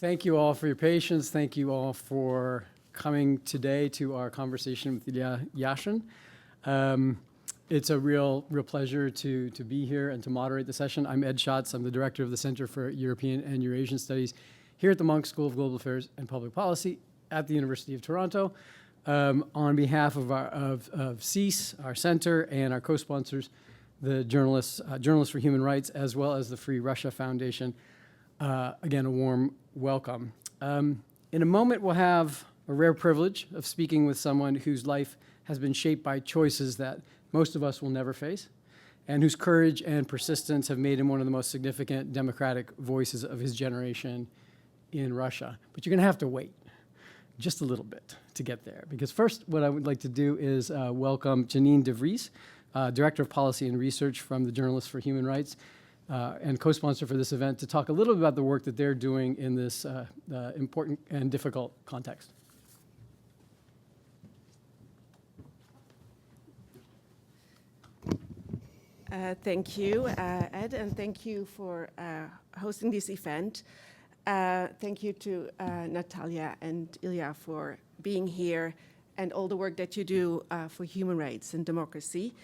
Thank you all for your patience. Thank you all for coming today to our conversation with Ilya Yashin. It's a real pleasure to be here and to moderate the session. I'm Ed Schatz. I'm the director of the Center for European and Eurasian Studies here at the Monk School of Global Affairs and Public Policy at the University of Toronto. On behalf of CEAS, our center, and our co-sponsors, the Journalists for Human Rights, as well as the Free Russia Foundation, again, a warm welcome. In a moment, we'll have a rare privilege of speaking with someone whose life has been shaped by choices that most of us will never face, and whose courage and persistence have made him one of the most significant democratic voices of his generation in Russia. But you're going to have to wait just a little bit to get there, because first, what I would like to do is welcome Janine de Vries, Director of Policy and Research from the Journalists for Human Rights, and co-sponsor for this event, to talk a little bit about the work that they're doing in this important and difficult context. Thank you, Ed, and thank you for hosting this event. Thank you to Natalia and Ilya for being here and all the work that you do for human rights and democracy.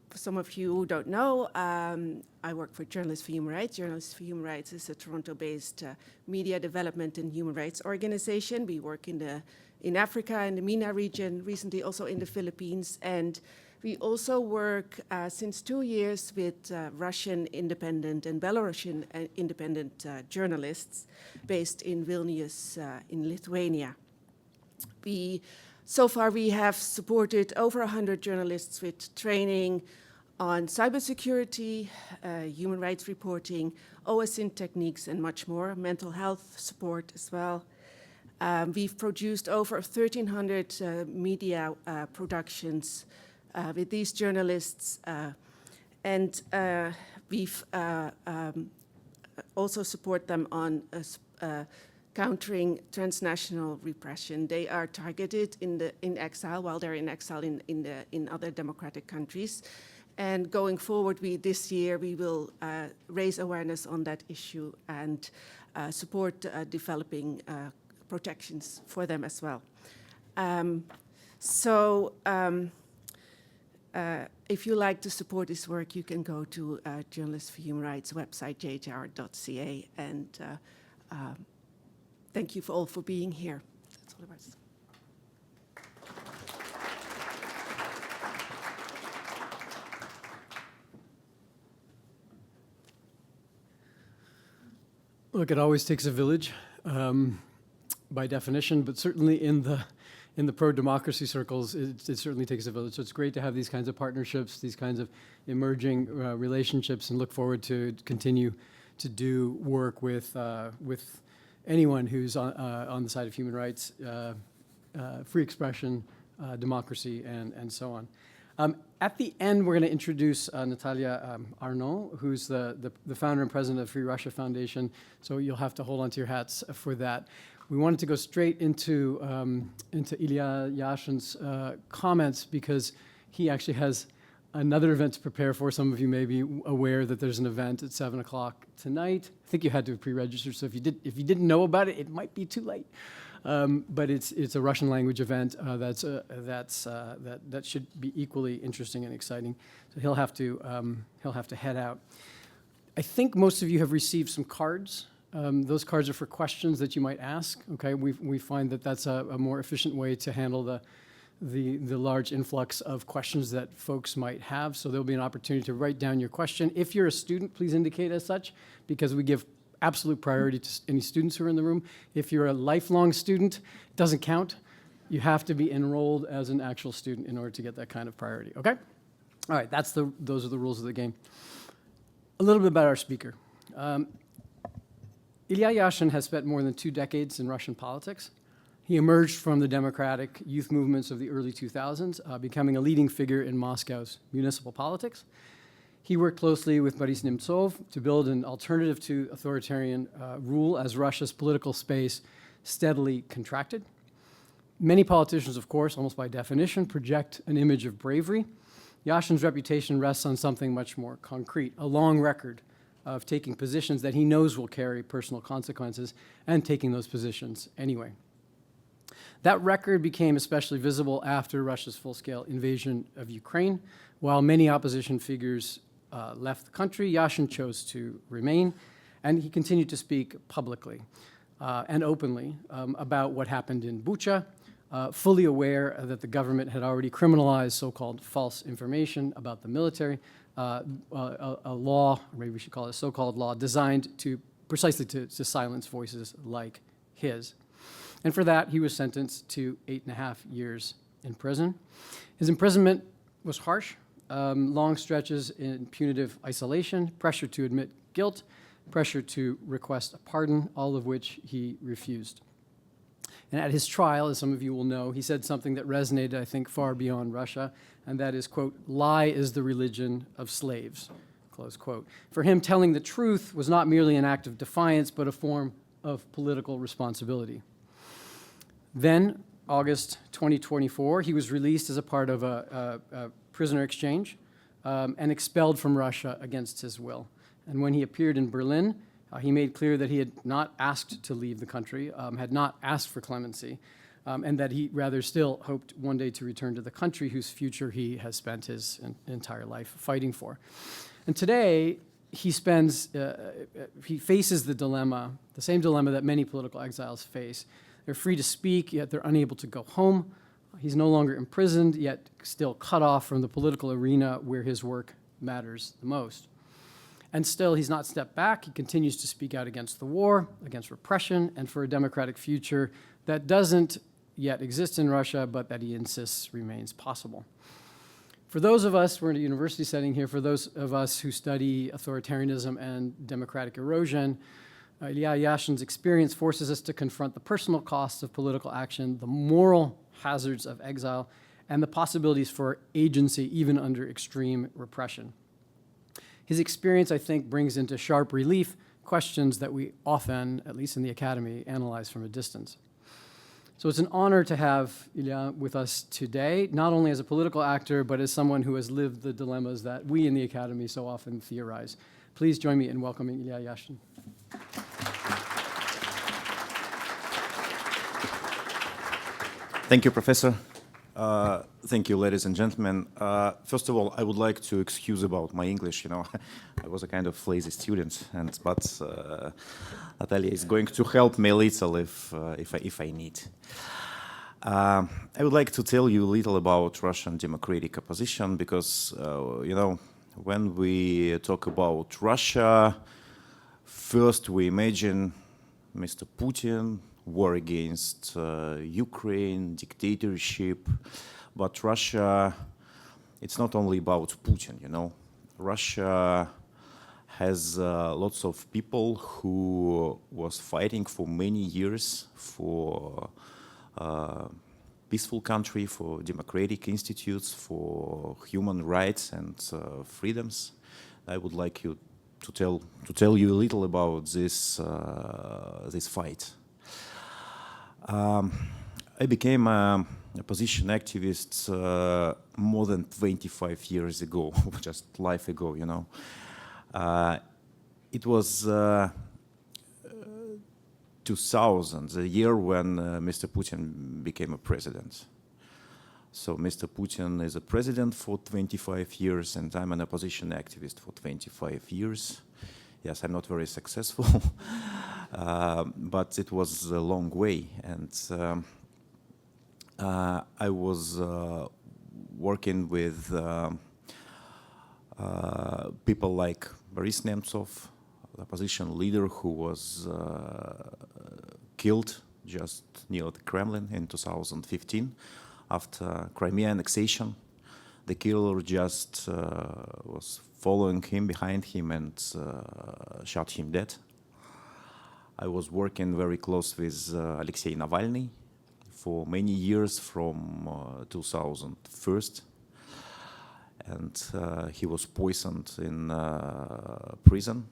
For some of you who don't know, I work for Journalists for Human Rights. Journalists for Human Rights is a Toronto-based media development and human rights organization. We work in Africa, in the MENA region, recently also in the Philippines, and we also work since 2 years with Russian independent and Belarusian independent journalists based in Vilnius in Lithuania. So far, we have supported over 100 journalists with training on cybersecurity, human rights reporting, OSINT techniques, and much more, mental health support as well. We've produced over 1,300 media productions with these journalists, and we've also support them on countering transnational repression. They are targeted in exile while they're in exile in other democratic countries. And going forward, this year we will raise awareness on that issue and support developing protections for them as well. If you like to support this work, you can go to Journalists for Human Rights website, jhr.ca, and thank you all for being here. That's all it was. Look, it always takes a village, by definition, but certainly in the pro-democracy circles, it certainly takes a village. So it's great to have these kinds of partnerships, these kinds of emerging relationships, and look forward to continue to do work with anyone who's on the side of human rights, free expression, democracy, and so on. At the end, we're going to introduce Natalia Arnault, who's the founder and president of Free Russia Foundation, so you'll have to hold on to your hats for that. We wanted to go straight into Ilya Yashin's comments, because he actually has another event to prepare for. Some of you may be aware that there's an event at 7 o'clock tonight. I think you had to pre-register, so if you didn't know about it, it might be too late. But it's a Russian language event that should be equally interesting and exciting. So he'll have to head out. I think most of you have received some cards. Those cards are for questions that you might ask. Okay, we find that that's a more efficient way to handle the large influx of questions that folks might have. So there'll be an opportunity to write down your question. If you're a student, please indicate as such, because we give absolute priority to any students who are in the room. If you're a lifelong student, it doesn't count. You have to be enrolled as an actual student in order to get that kind of priority, okay? All right, those are the rules of the game. A little bit about our speaker. Ilya Yashin has spent more than 2 decades in Russian politics. He emerged from the democratic youth movements of the early 2000s, becoming a leading figure in Moscow's municipal politics. He worked closely with Boris Nemtsov to build an alternative to authoritarian rule as Russia's political space steadily contracted. Many politicians, of course, almost by definition, project an image of bravery. Yashin's reputation rests on something much more concrete, a long record of taking positions that he knows will carry personal consequences and taking those positions anyway. That record became especially visible after Russia's full-scale invasion of Ukraine. While many opposition figures left the country, Yashin chose to remain, and he continued to speak publicly and openly about what happened in Bucha, fully aware that the government had already criminalized so-called false information about the military, a law, or maybe we should call it a so-called law, designed to precisely to silence voices like his. And for that, he was sentenced to 8.5 years in prison. His imprisonment was harsh, long stretches in punitive isolation, pressure to admit guilt, pressure to request a pardon, all of which he refused. And at his trial, as some of you will know, he said something that resonated, I think, far beyond Russia, and that is, quote, "Lie is the religion of slaves," close quote. For him, telling the truth was not merely an act of defiance, but a form of political responsibility. Then, August 2024, he was released as a part of a prisoner exchange and expelled from Russia against his will. And when he appeared in Berlin, he made clear that he had not asked to leave the country, had not asked for clemency, and that he rather still hoped one day to return to the country whose future he has spent his entire life fighting for. And today, he faces the dilemma, the same dilemma that many political exiles face. They're free to speak, yet they're unable to go home. He's no longer imprisoned, yet still cut off from the political arena where his work matters the most. And still, he's not stepped back. He continues to speak out against the war, against repression, and for a democratic future that doesn't yet exist in Russia, but that he insists remains possible. For those of us, we're in a university setting here, for those of us who study authoritarianism and democratic erosion, Ilya Yashin's experience forces us to confront the personal costs of political action, the moral hazards of exile, and the possibilities for agency even under extreme repression. His experience, I think, brings into sharp relief questions that we often, at least in the academy, analyze from a distance. So it's an honor to have Ilya with us today, not only as a political actor, but as someone who has lived the dilemmas that we in the academy so often theorize. Please join me in welcoming Ilya Yashin. Thank you, Professor. Thank you, ladies and gentlemen. First of all, I would like to excuse about my English. You know, I was a kind of lazy student, but Natalia is going to help me a little if I need. I would like to tell you a little about Russian democratic opposition because, you know, when we talk about Russia, first we imagine Mr. Putin, war against Ukraine, dictatorship, but Russia, it's not only about Putin, you know. Russia has lots of people who was fighting for many years for peaceful country, for democratic institutes, for human rights and freedoms. I would like you to tell you a little about this fight. I became a opposition activist more than 25 years ago, just life ago, you know. It was 2000, the year when Mr. Putin became a president. So Mr. Putin is a president for 25 years, and I'm an opposition activist for 25 years. Yes, I'm not very successful, but it was a long way. And I was working with people like Boris Nemtsov, the opposition leader who was killed just near the Kremlin in 2015 after Crimea annexation. The killer just was following him, behind him, and shot him dead. I was working very close with Alexei Navalny for many years from 2001. And he was poisoned in prison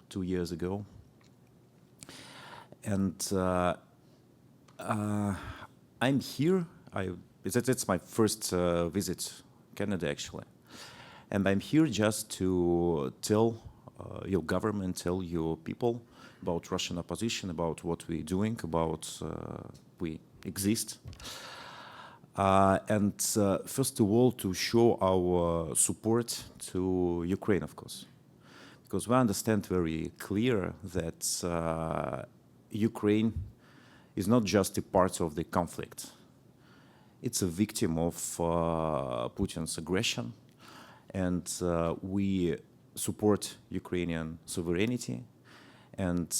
2 years ago. And I'm here. It's my first visit Canada, actually. And I'm here just to tell your government, tell your people about Russian opposition, about what we're doing, about we exist. And first of all, to show our support to Ukraine, of course, because we understand very clear that Ukraine is not just a part of the conflict. It's a victim of Putin's aggression, and we support Ukrainian sovereignty, and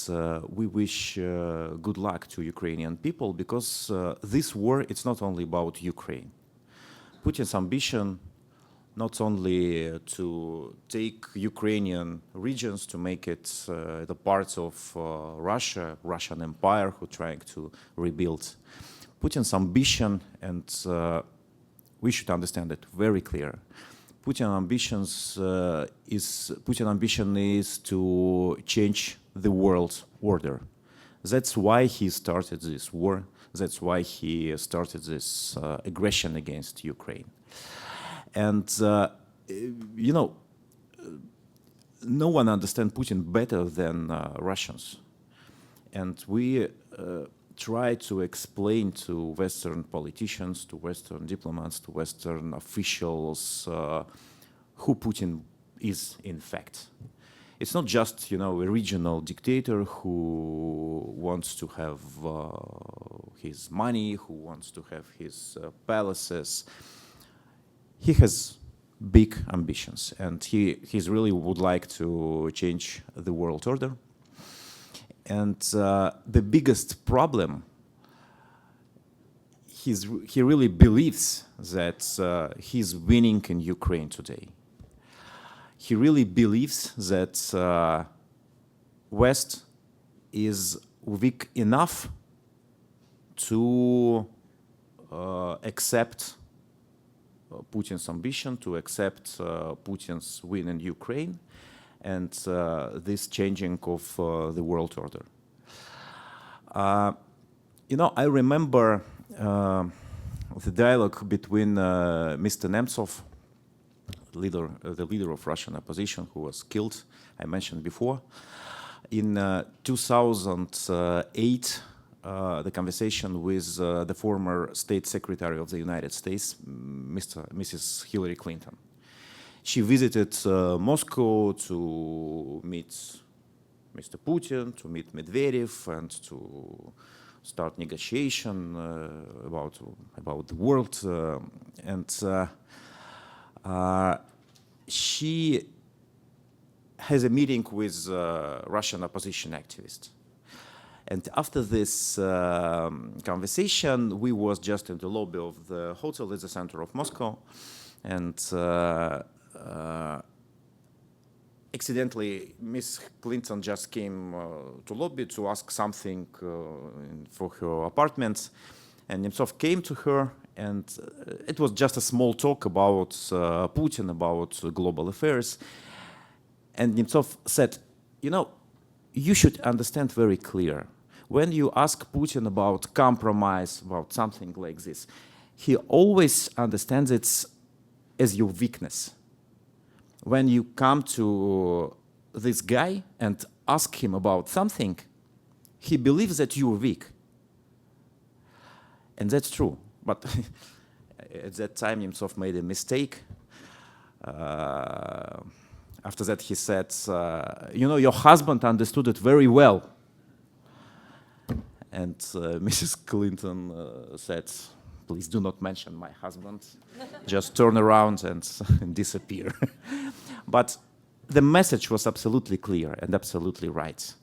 we wish good luck to Ukrainian people, because this war, it's not only about Ukraine. Putin's ambition not only to take Ukrainian regions to make it the parts of Russia, Russian Empire, who trying to rebuild. Putin's ambition, and we should understand it very clear. Putin's ambition is to change the world order. That's why he started this war. That's why he started this aggression against Ukraine. And you know, no one understands Putin better than Russians. And we try to explain to Western politicians, to Western diplomats, to Western officials who Putin is in fact. It's not just, you know, a regional dictator who wants to have his money, who wants to have his palaces. He has big ambitions, and he's really would like to change the world order. And the biggest problem, he really believes that he's winning in Ukraine today. He really believes that West is weak enough to accept Putin's ambition, to accept Putin's win in Ukraine, and this changing of the world order. You know, I remember the dialogue between Mr. Nemtsov, the leader of Russian opposition, who was killed, I mentioned before. In 2008, the conversation with the former State Secretary of the United States, Mrs. Hillary Clinton. She visited Moscow to meet Mr. Putin, to meet Medvedev, and to start negotiation about the world. She has a meeting with Russian opposition activists. And after this conversation, we was just in the lobby of the hotel at the center of Moscow, and accidentally, Miss Clinton just came to lobby to ask something for her apartment, and Nemtsov came to her, and it was just a small talk about Putin, about global affairs. And Nemtsov said, you know, you should understand very clear. When you ask Putin about compromise, about something like this, he always understands it as your weakness. When you come to this guy and ask him about something, he believes that you are weak. And that's true. But at that time, Nemtsov made a mistake. After that, he said, you know, your husband understood it very well. And Mrs. Clinton said, please do not mention my husband. Just turn around and disappear. But the message was absolutely clear and absolutely right.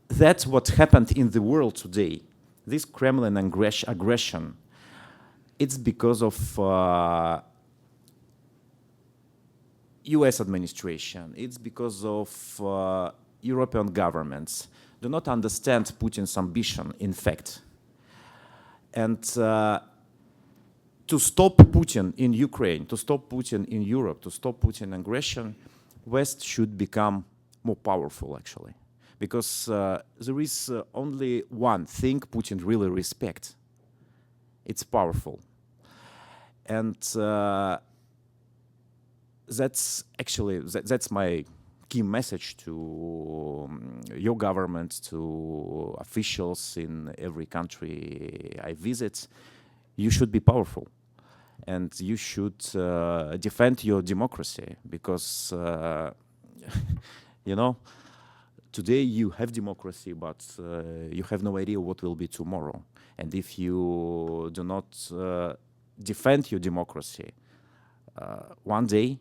That's what happened in the world today. This Kremlin aggression, it's because of US administration, it's because of European governments do not understand Putin's ambition, in fact. And to stop Putin in Ukraine, to stop Putin in Europe, to stop Putin aggression, West should become more powerful, actually. Because there is only one thing Putin really respects. It's powerful. And that's actually, that's my key message to your government, to officials in every country I visit. You should be powerful, and you should defend your democracy, because you know, today you have democracy, but you have no idea what will be tomorrow. And if you do not defend your democracy, one day,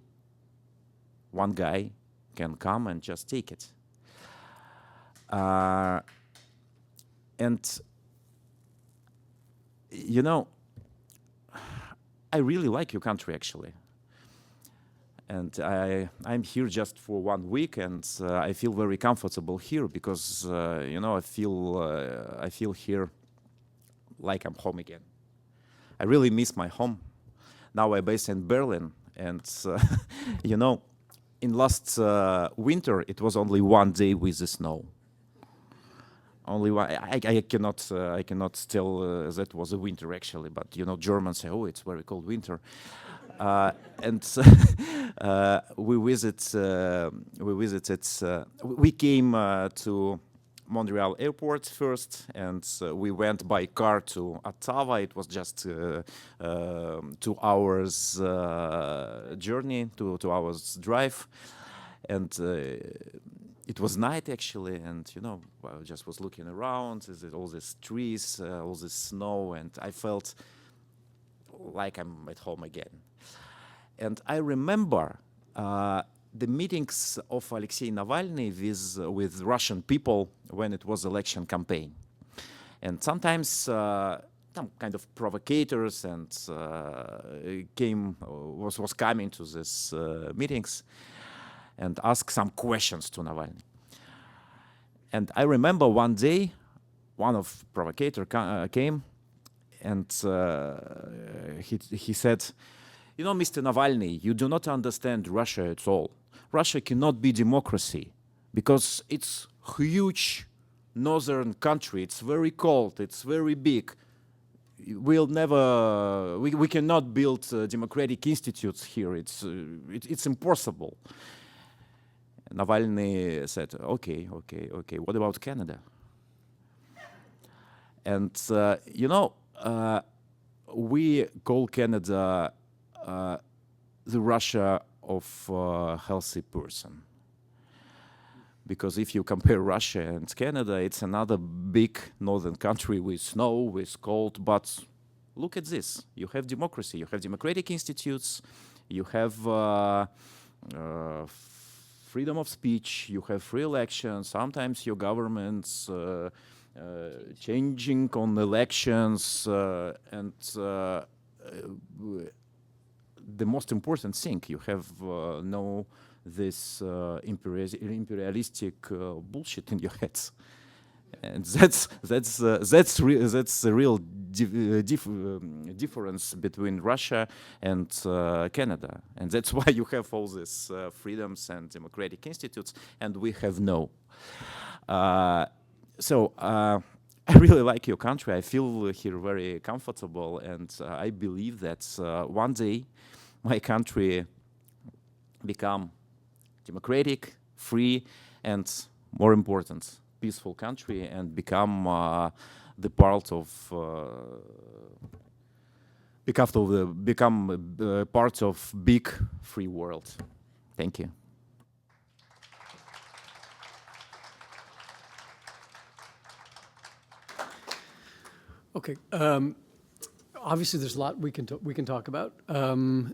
one guy can come and just take it. And, you know, I really like your country, actually. And I'm here just for 1 week, and I feel very comfortable here, because, you know, I feel here like I'm home again. I really miss my home. Now I'm based in Berlin, and, you know, in last winter, it was only 1 day with the snow. Only one. I cannot tell that was a winter, actually, but, you know, Germans say, oh, it's very cold winter. And we came to Montreal airport first, and we went by car to Ottawa. It was just 2 hours journey, 2 hours drive, and it was night, actually, and, you know, I just was looking around, all these trees, all this snow, and I felt like I'm at home again. And I remember the meetings of Alexei Navalny with Russian people when it was election campaign. And sometimes some kind of provocators and was coming to these meetings and ask some questions to Navalny. And I remember one day, one of provocator came, and he said, you know, Mr. Navalny, you do not understand Russia at all. Russia cannot be democracy because it's huge northern country. It's very cold. It's very big. We cannot build democratic institutes here. It's impossible. Navalny said, okay. What about Canada? And you know, we call Canada the Russia of a healthy person. Because if you compare Russia and Canada, it's another big northern country with snow, with cold, but look at this. You have democracy, you have democratic institutes, you have freedom of speech, you have free elections, sometimes your government's changing on elections, and the most important thing, you have no this imperialistic bullshit in your heads, and that's the real difference between Russia and Canada, and that's why you have all these freedoms and democratic institutes, and we have no. So I really like your country. I feel here very comfortable, and I believe that one day my country become democratic, free, and more important, peaceful country, and become the part of part of big free world. Thank you. Okay. Obviously, there's a lot we can talk about.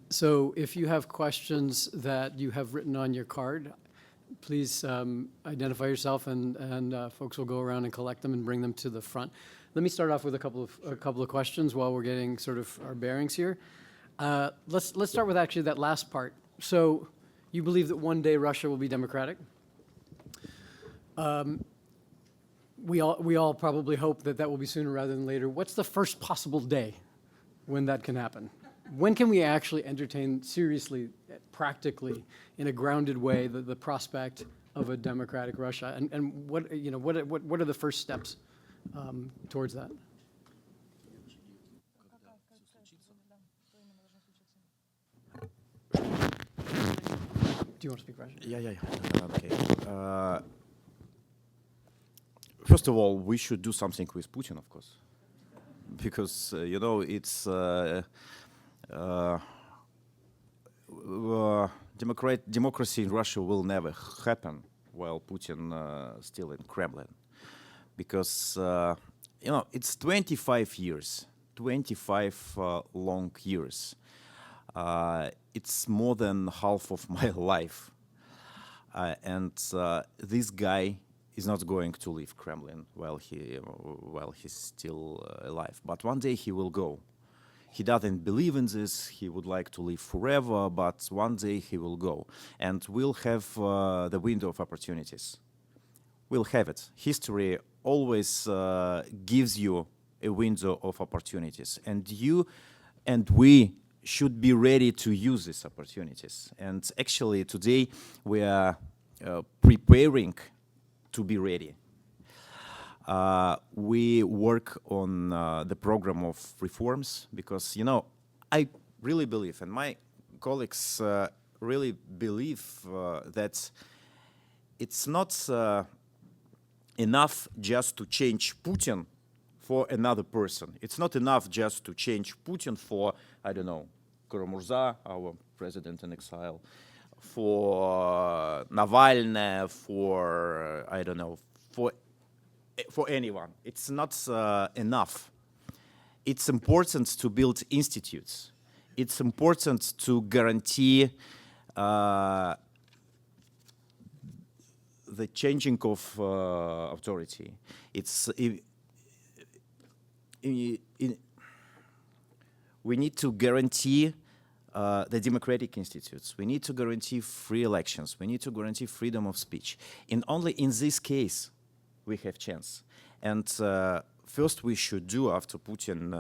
So if you have questions that you have written on your card, please identify yourself, and folks will go around and collect them and bring them to the front. Let me start off with a couple of questions while we're getting sort of our bearings here. Let's start with actually that last part. So you believe that one day Russia will be democratic? We all probably hope that will be sooner rather than later. What's the first possible day when that can happen? When can we actually entertain seriously, practically, in a grounded way, the prospect of a democratic Russia? And what are the first steps towards that? Do you want to speak Russian? Yeah. Okay. First of all, we should do something with Putin, of course, because you know it's democracy in Russia will never happen while Putin still in Kremlin, because you know it's 25 years, 25 long years. It's more than half of my life, and this guy is not going to leave Kremlin while he's still alive. But one day he will go. He doesn't believe in this. He would like to live forever, but one day he will go, and we'll have the window of opportunities. We'll have it. History always gives you a window of opportunities, and you and we should be ready to use these opportunities. And actually, today we are preparing to be ready. We work on the program of reforms because, you know, I really believe, and my colleagues really believe that it's not enough just to change Putin for another person. It's not enough just to change Putin for, I don't know, Karamurza, our president in exile, for Navalny, for, I don't know, for anyone. It's not enough. It's important to build institutes. It's important to guarantee the changing of authority. We need to guarantee the democratic institutes. We need to guarantee free elections. We need to guarantee freedom of speech. And only in this case, we have chance. And first we should do, after Putin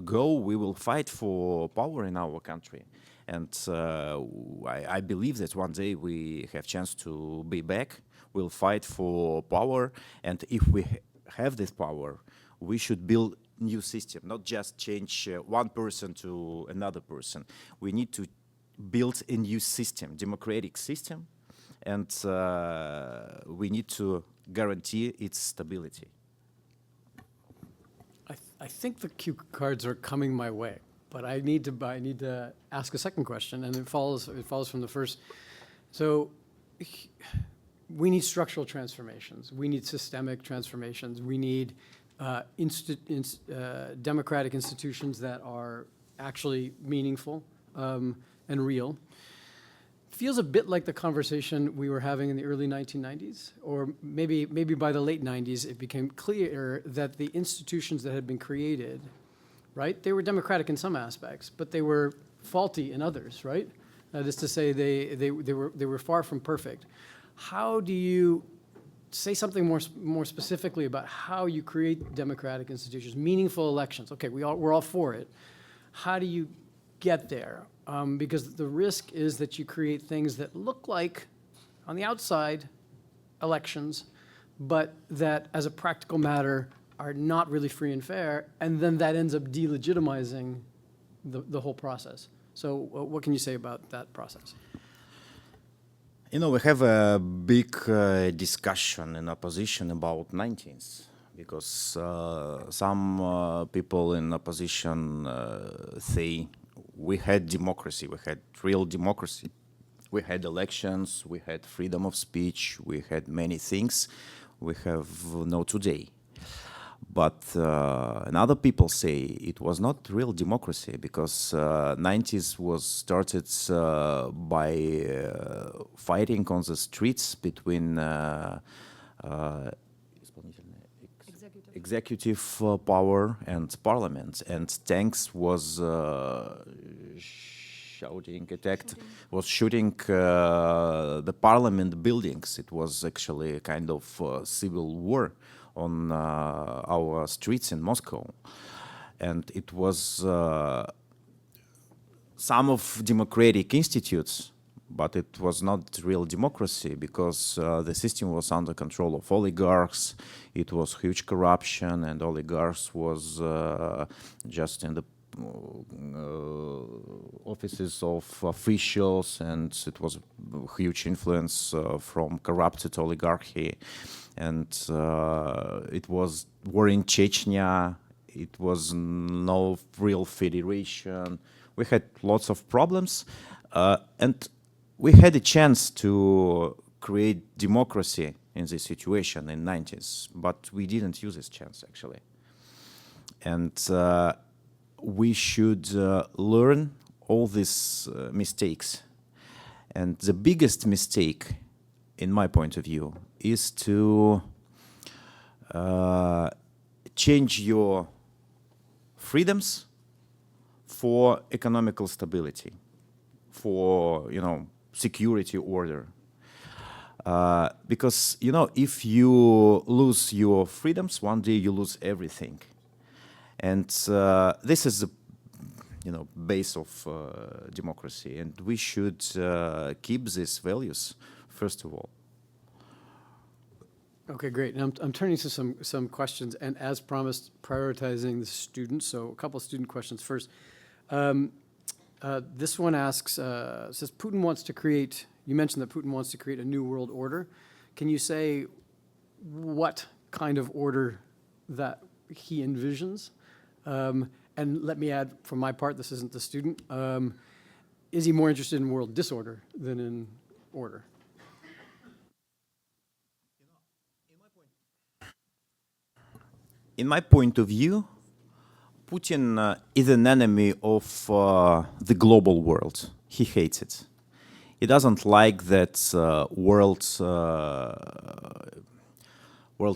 go, we will fight for power in our country. And I believe that one day we have chance to be back. We'll fight for power. And if we have this power, we should build new system, not just change one person to another person. We need to build a new system, democratic system, and we need to guarantee its stability. I think the cue cards are coming my way, but I need to ask a second question, and it follows from the first. So we need structural transformations. We need systemic transformations. We need democratic institutions that are actually meaningful and real. Feels a bit like the conversation we were having in the early 1990s, or maybe by the late 90s, it became clear that the institutions that had been created, right, they were democratic in some aspects, but they were faulty in others, right? That is to say, they were far from perfect. How do you say something more specifically about how you create democratic institutions, meaningful elections? Okay, we're all for it. How do you get there? Because the risk is that you create things that look like, on the outside, elections, but that as a practical matter are not really free and fair, and then that ends up delegitimizing the whole process. So what can you say about that process? You know, we have a big discussion in opposition about 19th, because some people in opposition say we had democracy, we had real democracy, we had elections, we had freedom of speech, we had many things we have now today. But and other people say it was not real democracy, because 90s was started by fighting on the streets between executive power and parliament, and tanks was shooting the parliament buildings. It was actually a kind of civil war on our streets in Moscow. And it was some of democratic institutes, but it was not real democracy, because the system was under control of oligarchs. It was huge corruption, and oligarchs was just in the offices of officials, and it was a huge influence from corrupted oligarchy, and it was war in Chechnya. It was no real federation. We had lots of problems, and we had a chance to create democracy in this situation in 90s, but we didn't use this chance actually. And we should learn all these mistakes. And the biggest mistake, in my point of view, is to change your freedoms for economical stability, for, security order. Because, if you lose your freedoms, one day you lose everything. And this is the, base of democracy. And we should keep these values, first of all. Okay, great. And I'm turning to some questions, and as promised, prioritizing the students. So a couple of student questions first. This one asks, says Putin wants to create, you mentioned that Putin wants to create a new world order. Can you say what kind of order that he envisions? And let me add, from my part, this isn't the student, is he more interested in world disorder than in order? In my point of view, Putin is an enemy of the global world. He hates it. He doesn't like that world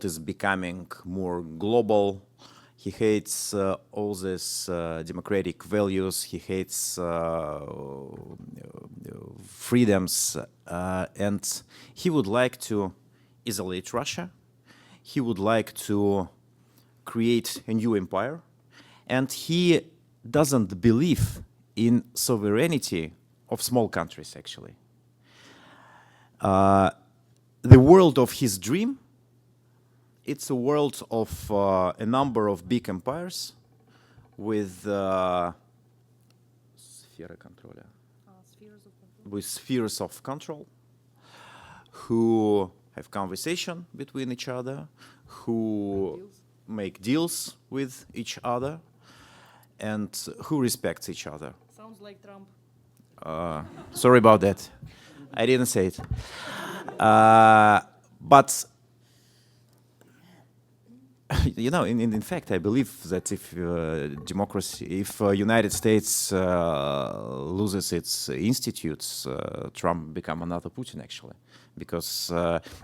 is becoming more global. He hates all these democratic values. He hates freedoms, and he would like to isolate Russia. He would like to create a new empire, and he doesn't believe in sovereignty of small countries, actually. The world of his dream, it's a world of a number of big empires with spheres of control, who have conversation between each other, who make deals with each other, and who respects each other. Sounds like Trump. Sorry about that. I didn't say it. But in fact, I believe that if United States loses its institutes, Trump become another Putin, actually. Because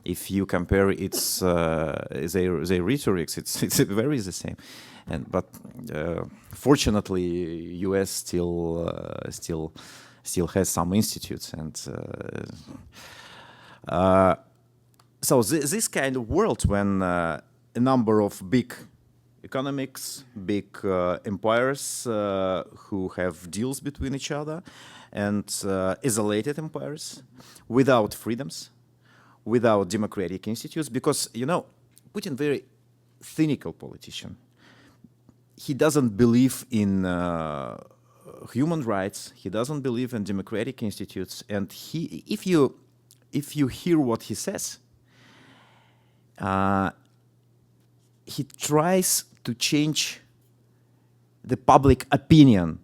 if you compare its their rhetorics, it's very the same. But fortunately, U.S. still has some institutes, and so this kind of world when a number of big economics, big empires who have deals between each other, and isolated empires without freedoms, without democratic institutes, because, Putin very cynical politician. He doesn't believe in human rights. He doesn't believe in democratic institutes. And if you hear what he says, he tries to change the public opinion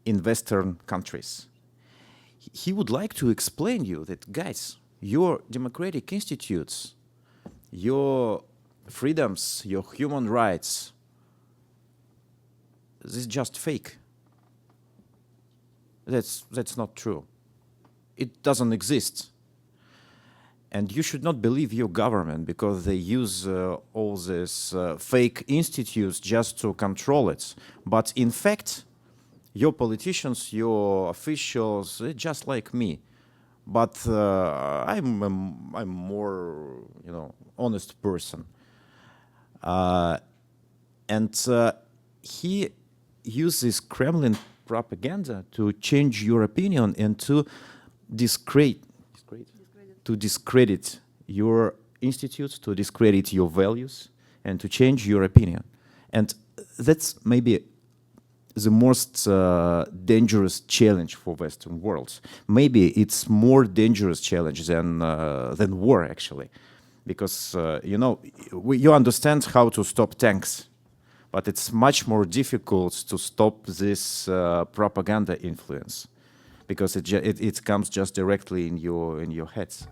in Western countries. He would like to explain you that, guys, your democratic institutes, your freedoms, your human rights, this is just fake. That's not true. It doesn't exist. And you should not believe your government because they use all these fake institutes just to control it. But in fact, your politicians, your officials, they're just like me. But I'm more, honest person. And he uses Kremlin propaganda to change your opinion and to discredit your institutes, to discredit your values, and to change your opinion. And that's maybe the most dangerous challenge for Western world. Maybe it's more dangerous challenge than war, actually, because you know, you understand how to stop tanks, but it's much more difficult to stop this propaganda influence, because it comes just directly in your heads.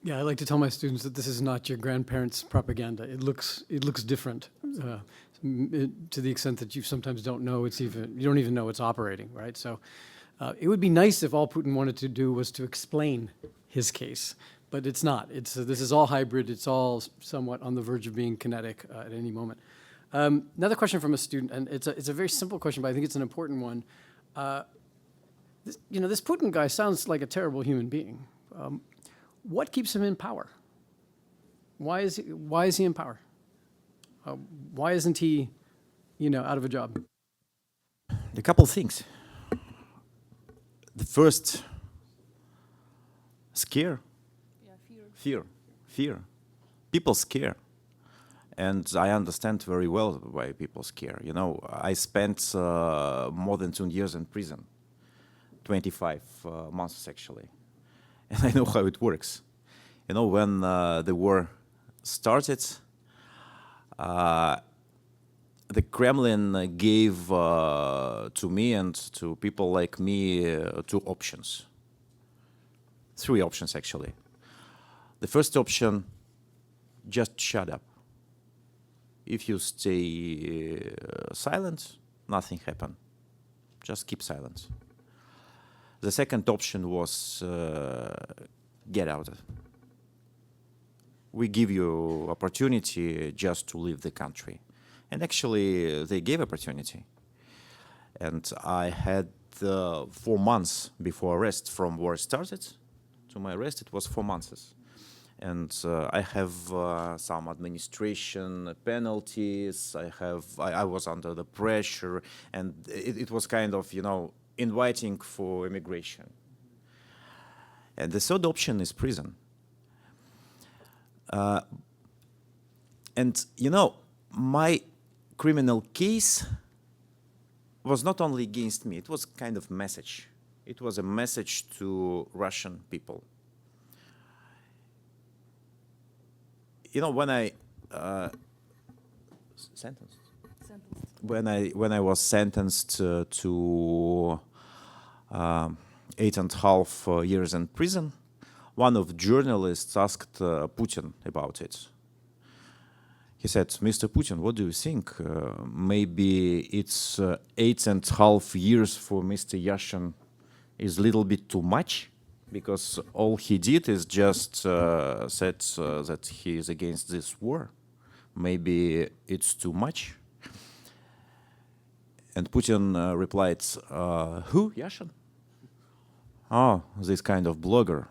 Yeah, I like to tell my students that this is not your grandparents' propaganda. It looks different to the extent that you sometimes don't know you don't even know it's operating, right? So it would be nice if all Putin wanted to do was to explain his case, but it's not. This is all hybrid. It's all somewhat on the verge of being kinetic at any moment. Another question from a student, and it's a very simple question, but I think it's an important one. This Putin guy sounds like a terrible human being. What keeps him in power? Why is he in power? Why isn't he, out of a job? A couple things. The first, scare. Yeah, fear. People scare. And I understand very well why people scare. You know, I spent more than 2 years in prison, 25 months actually. And I know how it works. You know, when the war started, the Kremlin gave to me and to people like me 2 options. 3 options, actually. The first option, just shut up. If you stay silent, nothing happens. Just keep silent. The second option was get out. We give you opportunity just to leave the country. And actually, they gave opportunity. And I had 4 months before arrest from war started. To my arrest, it was 4 months. And I have some administration penalties. I was under the pressure, and it was kind of, inviting for immigration. And the third option is prison. And my criminal case was not only against me, it was kind of message. It was a message to Russian people. When I when I was sentenced to 8.5 years in prison, one of the journalists asked Putin about it. He said, "Mr. Putin, what do you think? Maybe it's 8.5 years for Mr. Yashin is a little bit too much? Because all he did is just said that he is against this war. Maybe it's too much." And Putin replied, "Who, Yashin? Oh, this kind of blogger.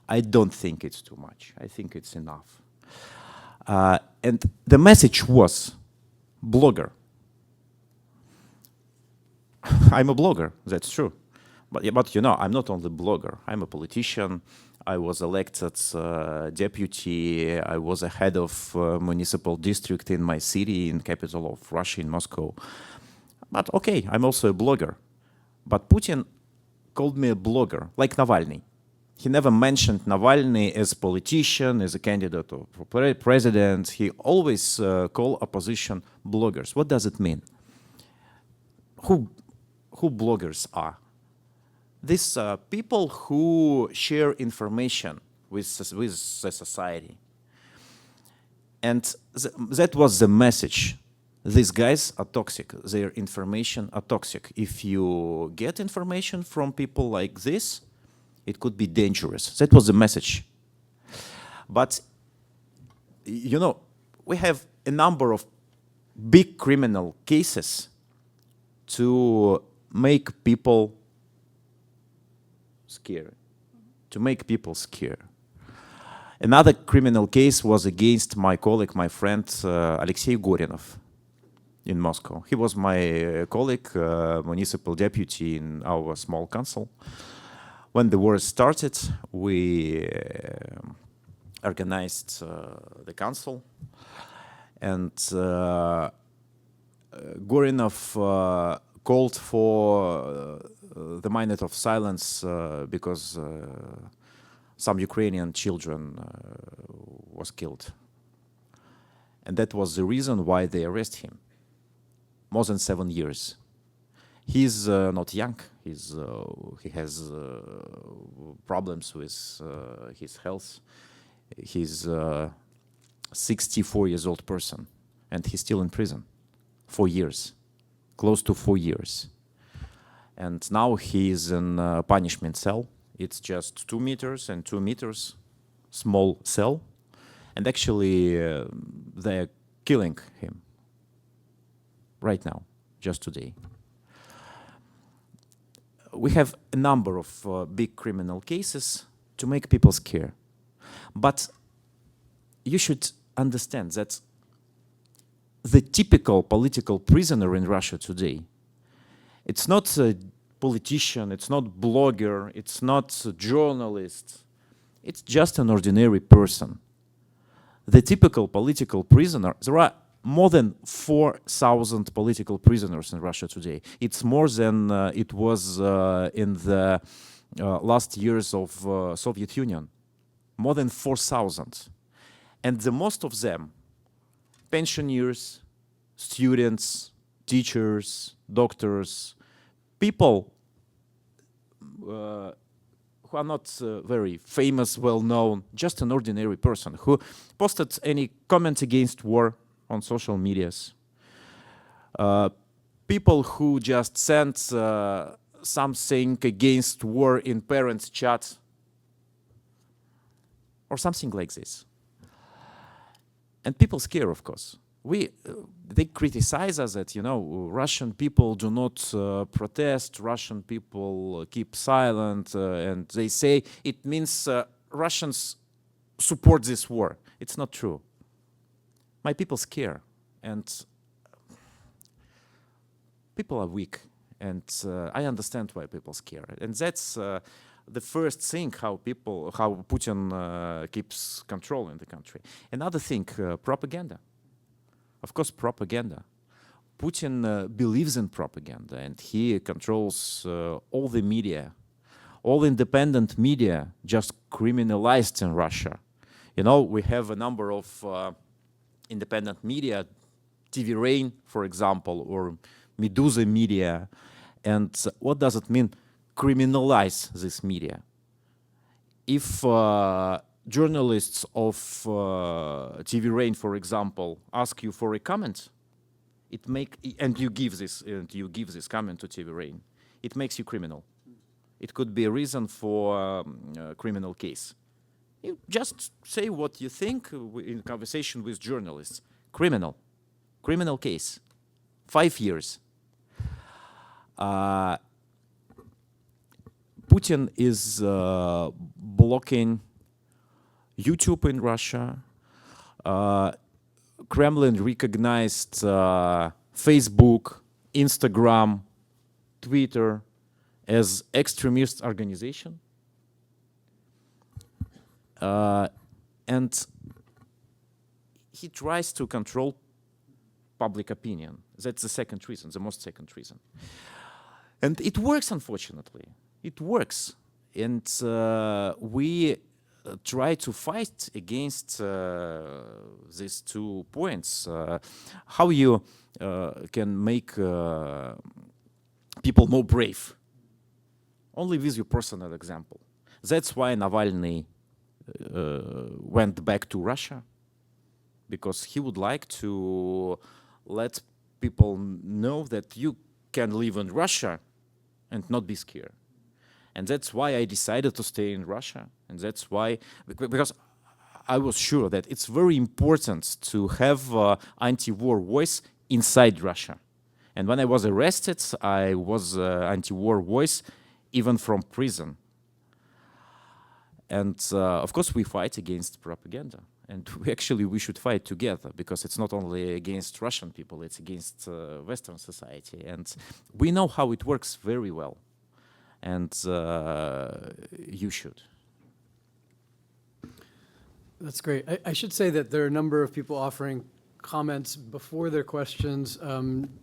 I don't think it's too much. I think it's enough." And the message was, blogger. I'm a blogger, that's true. But I'm not only a blogger. I'm a politician. I was elected deputy. I was a head of municipal district in my city, in capital of Russia, in Moscow. But okay, I'm also a blogger. But Putin called me a blogger, like Navalny. He never mentioned Navalny as a politician, as a candidate for president. He always called opposition bloggers. What does it mean? Who bloggers are? These people who share information with the society. And that was the message. These guys are toxic. Their information are toxic. If you get information from people like this, it could be dangerous. That was the message. But, we have a number of big criminal cases to make people scared. To make people scared. Another criminal case was against my colleague, my friend, Alexei Gorinov in Moscow. He was my colleague, municipal deputy in our small council. When the war started, we organized the council, and Gorinov called for the minute of silence because some Ukrainian children was killed. And that was the reason why they arrest him. More than 7 years. He's not young. He has problems with his health. He's 64 years old person, and he's still in prison. 4 years, close to 4 years. And now he is in a punishment cell. It's just 2 meters and 2 meters, small cell. And actually, they're killing him right now, just today. We have a number of big criminal cases to make people scared. But you should understand that the typical political prisoner in Russia today, it's not a politician, it's not blogger, it's not a journalist, it's just an ordinary person. The typical political prisoner, there are more than 4,000 political prisoners in Russia today. It's more than it was in the last years of Soviet Union. More than 4,000. And the most of them, pensioners, students, teachers, doctors, people who are not very famous, well-known, just an ordinary person who posted any comment against war on social medias. People who just sent something against war in parents' chat or something like this. And people scare, of course. They criticize us that, Russian people do not protest, Russian people keep silent, and they say it means Russians support this war. It's not true. My people scare, and people are weak, and I understand why people scare. And that's the first thing how Putin keeps controlling the country. Another thing, propaganda. Of course, propaganda. Putin believes in propaganda, and he controls all the media. All independent media just criminalized in Russia. We have a number of independent media, TV Rain, for example, or Medusa media. And what does it mean, criminalize this media? If journalists of TV Rain, for example, ask you for a comment, and you give this comment to TV Rain, it makes you criminal. It could be a reason for a criminal case. You just say what you think in conversation with journalists. Criminal case, 5 years. Putin is blocking YouTube in Russia. Kremlin recognized Facebook, Instagram, Twitter as extremist organization. And he tries to control public opinion. That's the second reason, the most second reason. And it works, unfortunately. It works. And we try to fight against these 2 points. How you can make people more brave? Only with your personal example. That's why Navalny went back to Russia, because he would like to let people know that you can live in Russia and not be scared. And that's why I decided to stay in Russia. And that's why, because I was sure that it's very important to have anti-war voice inside Russia. And when I was arrested, I was anti-war voice even from prison. And of course, we fight against propaganda. And we should fight together, because it's not only against Russian people, it's against Western society. And we know how it works very well. And you should. That's great. I should say that there are a number of people offering comments before their questions,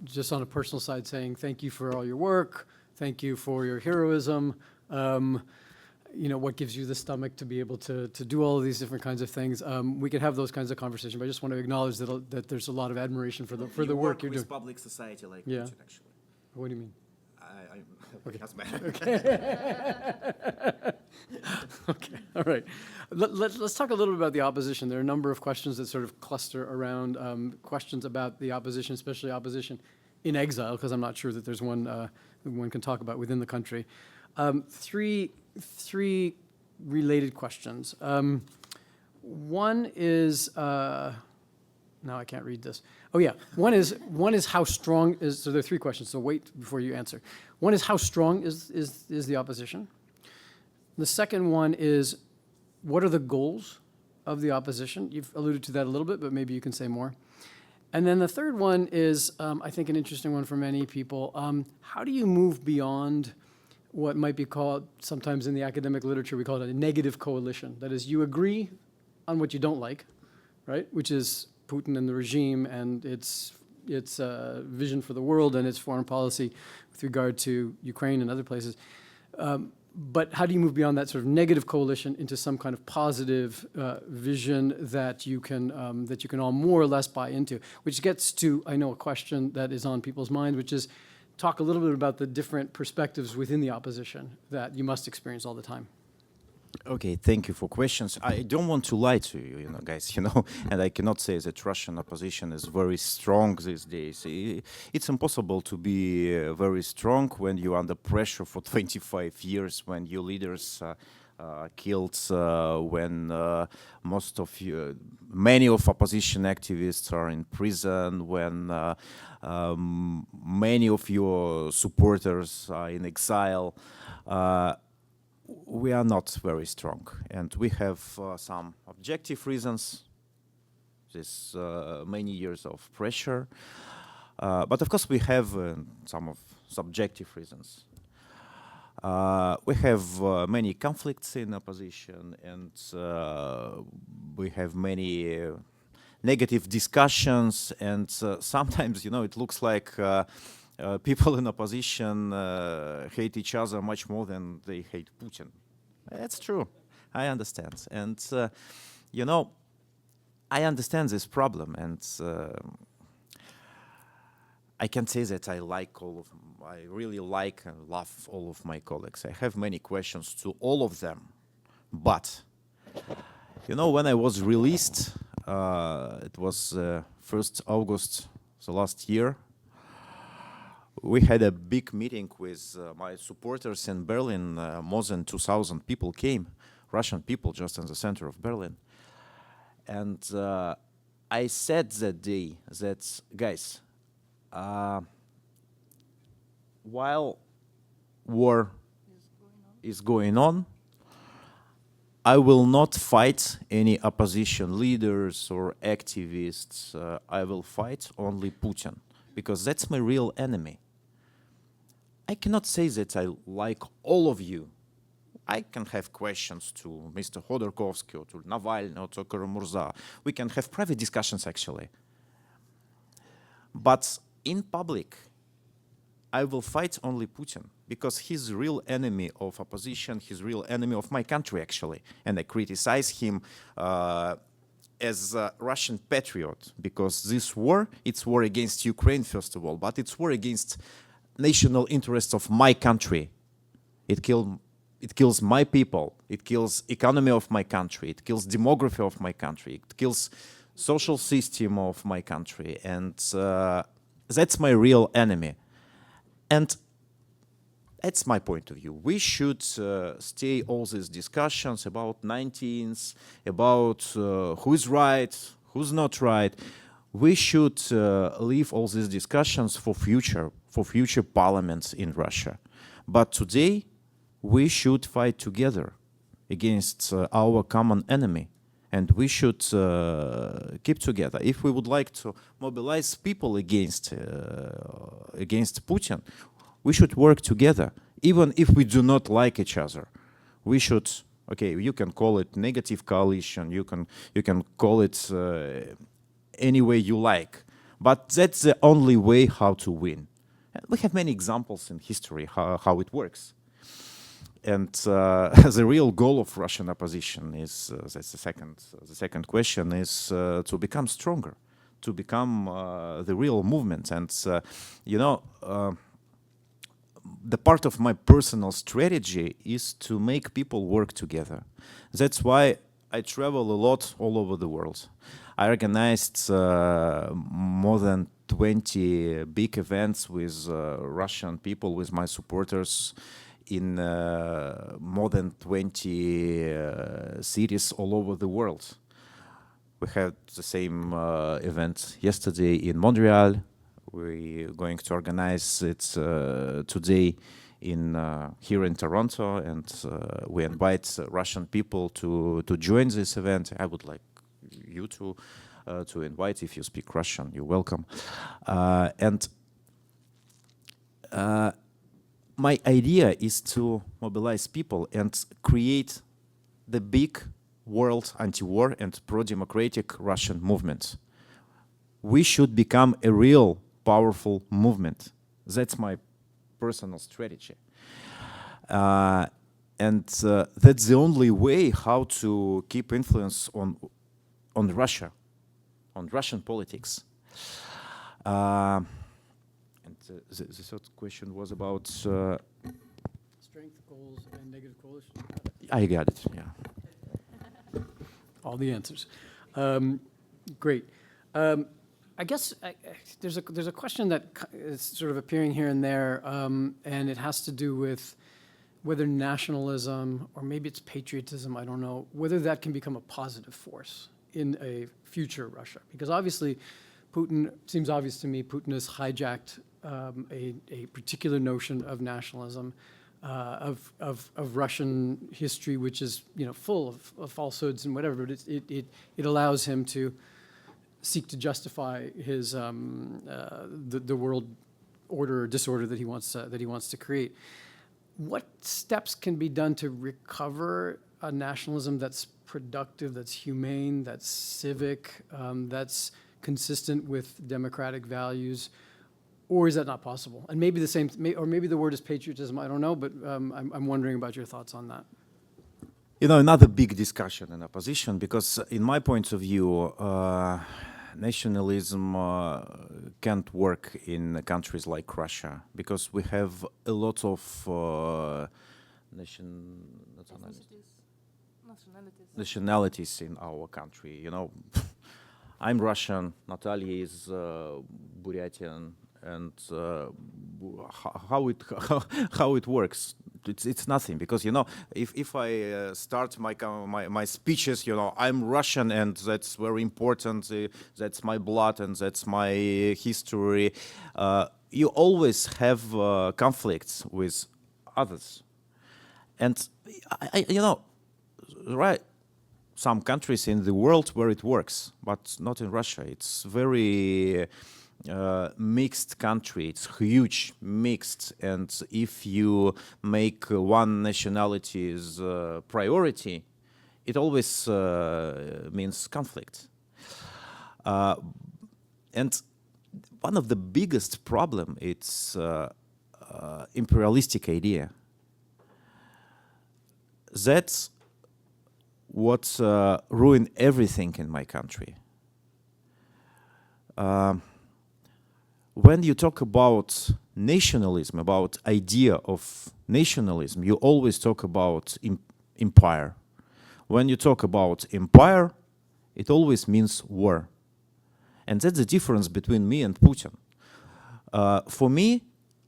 just on a personal side, saying thank you for all your work, thank you for your heroism. What gives you the stomach to be able to do all of these different kinds of things? We could have those kinds of conversations, but I just want to acknowledge that there's a lot of admiration for the work you're doing. Public society like Yeah. Putin, actually. What do you mean? Okay. Doesn't matter. Okay, all right. Let's talk a little bit about the opposition. There are a number of questions that sort of cluster around questions about the opposition, especially opposition in exile, because I'm not sure that there's one can talk about within the country. Three related questions. One is, now I can't read this. Oh yeah, one is how strong is, so there are three questions, so wait before you answer. One is how strong is the opposition? The second one is, what are the goals of the opposition? You've alluded to that a little bit, but maybe you can say more. And then the third one is, I think, an interesting one for many people. How do you move beyond what might be called, sometimes in the academic literature, we call it a negative coalition? That is, you agree on what you don't like, right? Which is Putin and the regime and its vision for the world and its foreign policy with regard to Ukraine and other places. But how do you move beyond that sort of negative coalition into some kind of positive vision that you can all more or less buy into? Which gets to, I know, a question that is on people's minds, which is talk a little bit about the different perspectives within the opposition that you must experience all the time. Okay, thank you for questions. I don't want to lie to you, guys, and I cannot say that Russian opposition is very strong these days. It's impossible to be very strong when you're under pressure for 25 years, when your leaders killed, when many of opposition activists are in prison, when many of your supporters are in exile. We are not very strong, and we have some objective reasons. This many years of pressure, but of course we have some of subjective reasons. We have many conflicts in opposition, and we have many negative discussions, and sometimes, it looks like people in opposition hate each other much more than they hate Putin. That's true. I understand. And, I understand this problem. And I can say that I really like and love all of my colleagues. I have many questions to all of them. But, when I was released, it was 1st August, so last year, we had a big meeting with my supporters in Berlin. More than 2,000 people came, Russian people, just in the center of Berlin. And I said that day that, guys, while war is going on, I will not fight any opposition leaders or activists. I will fight only Putin, because that's my real enemy. I cannot say that I like all of you. I can have questions to Mr. Khodorkovsky or to Navalny or to Karamurza. We can have private discussions, actually. But in public, I will fight only Putin, because he's the real enemy of opposition, he's the real enemy of my country, actually. And I criticize him as a Russian patriot, because this war, it's war against Ukraine, first of all, but it's war against national interests of my country. It kills my people, it kills economy of my country, it kills demography of my country, it kills social system of my country, and that's my real enemy. And that's my point of view. We should stay all these discussions about 19th, about who is right, who's not right. We should leave all these discussions for future parliaments in Russia. But today, we should fight together against our common enemy, and we should keep together. If we would like to mobilize people against Putin, we should work together, even if we do not like each other. We should, okay, you can call it negative coalition, you can call it any way you like. But that's the only way how to win. And we have many examples in history how it works. And the real goal of Russian opposition is, that's the second question, is to become stronger, to become the real movement. And, the part of my personal strategy is to make people work together. That's why I travel a lot all over the world. I organized more than 20 big events with Russian people, with my supporters, in more than 20 cities all over the world. We had the same event yesterday in Montreal. We're going to organize it today here in Toronto, and we invite Russian people to join this event. I would like you to invite. If you speak Russian, you're welcome. My idea is to mobilize people and create the big world anti-war and pro-democratic Russian movement. We should become a real powerful movement. That's my personal strategy. And that's the only way how to keep influence on Russia, on Russian politics. The third question was about... Strength, goals, and negative coalition. I got it, yeah. All the answers. Great. I guess there's a question that is sort of appearing here and there, and it has to do with whether nationalism, or maybe it's patriotism, I don't know, whether that can become a positive force in a future Russia. Because obviously, Putin, seems obvious to me, Putin has hijacked a particular notion of nationalism, of Russian history, which is full of falsehoods and whatever. But it allows him to seek to justify his the world order or disorder that he wants to create. What steps can be done to recover a nationalism that's productive, that's humane, that's civic, that's consistent with democratic values? Or is that not possible? And maybe the same, or maybe the word is patriotism, I don't know, but I'm wondering about your thoughts on that. Another big discussion in opposition, because in my point of view, nationalism can't work in countries like Russia, because we have a lot of nationalities in our country. I'm Russian, Natalia is Buratian, and how it works, it's nothing, because if I start my speeches, I'm Russian and that's very important, that's my blood and that's my history. You always have conflicts with others, and right, some countries in the world where it works, but not in Russia. It's very mixed country. It's huge, mixed, and if you make one nationality's priority, it always means conflict. And one of the biggest problem it's imperialistic idea. That's what ruined everything in my country. When you talk about nationalism, about idea of nationalism, you always talk about empire. When you talk about empire, it always means war. And that's the difference between me and Putin. For me,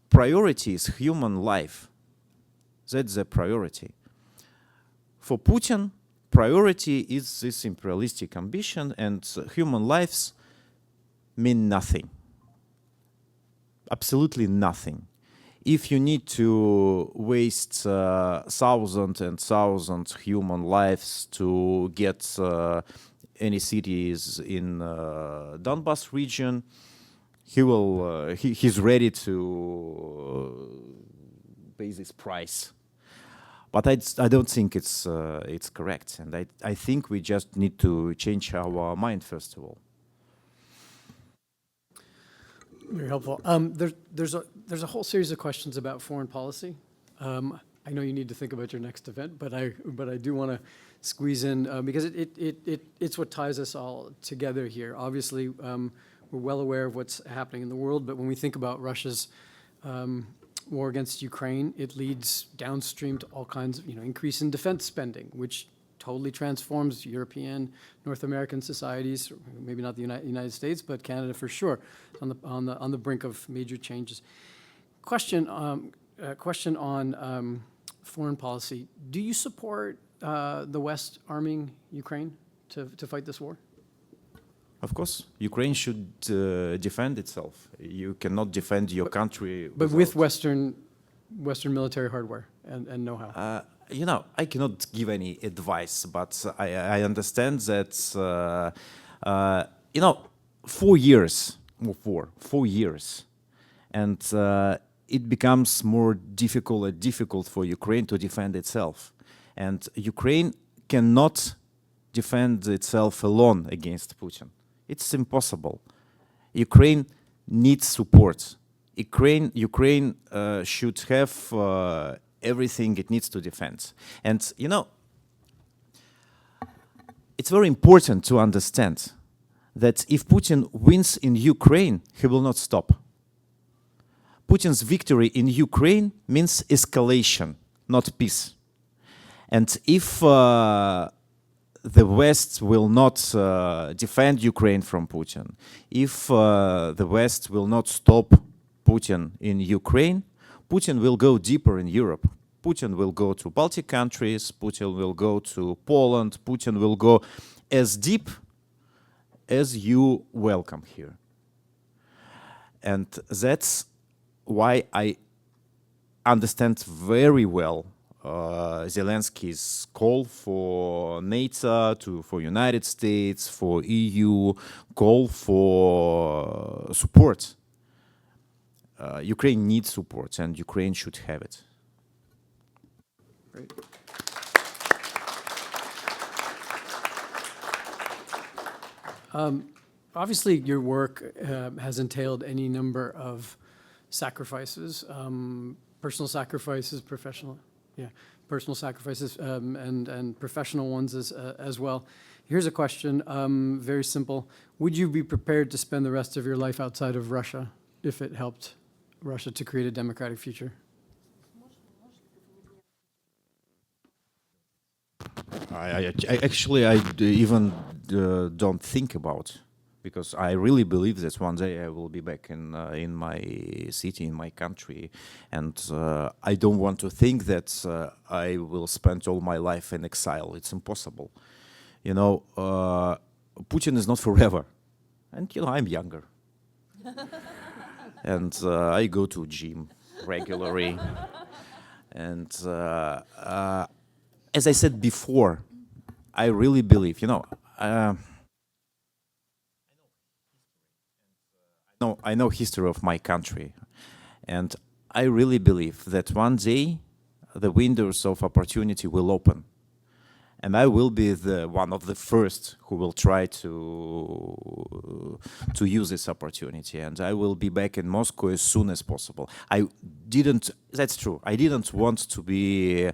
priority is human life. That's the priority. For Putin, priority is this imperialistic ambition, and human lives mean nothing. Absolutely nothing. If you need to waste thousands and thousands human lives to get any cities in Donbas region, he's ready to pay this price. But I don't think it's correct, and I think we just need to change our mind first of all. Very helpful. There's a whole series of questions about foreign policy. I know you need to think about your next event, but I do want to squeeze in because it's what ties us all together here. Obviously, we're well aware of what's happening in the world, but when we think about Russia's war against Ukraine, it leads downstream to all kinds of increase in defense spending, which totally transforms European, North American societies. Maybe not the United States, but Canada for sure, on the brink of major changes. Question on foreign policy: do you support the West arming Ukraine to fight this war? Of course, Ukraine should defend itself. You cannot defend your country. But with Western military hardware and know-how. I cannot give any advice, but I understand that 4 years, and it becomes more difficult for Ukraine to defend itself, and Ukraine cannot defend itself alone against Putin. It's impossible. Ukraine needs support. Ukraine should have everything it needs to defend. And, it's very important to understand that if Putin wins in Ukraine, he will not stop. Putin's victory in Ukraine means escalation, not peace. And if the West will not defend Ukraine from Putin, if the West will not stop Putin in Ukraine, Putin will go deeper in Europe. Putin will go to Baltic countries, Putin will go to Poland, Putin will go as deep as you welcome here. And that's why I understand very well Zelensky's call for NATO, for United States, for EU, call for support. Ukraine needs support, and Ukraine should have it. Great. Obviously, your work has entailed any number of sacrifices, personal sacrifices, personal sacrifices, and professional ones as well. Here's a question, very simple. Would you be prepared to spend the rest of your life outside of Russia if it helped Russia to create a democratic future? I even don't think about, because I really believe that one day I will be back in my city, in my country, and I don't want to think that I will spend all my life in exile. It's impossible. Putin is not forever, and I'm younger, and I go to gym regularly, and as I said before, I really believe, I know history of my country, and I really believe that one day the windows of opportunity will open, and I will be one of the first who will try to use this opportunity, and I will be back in Moscow as soon as possible. That's true, I didn't want to be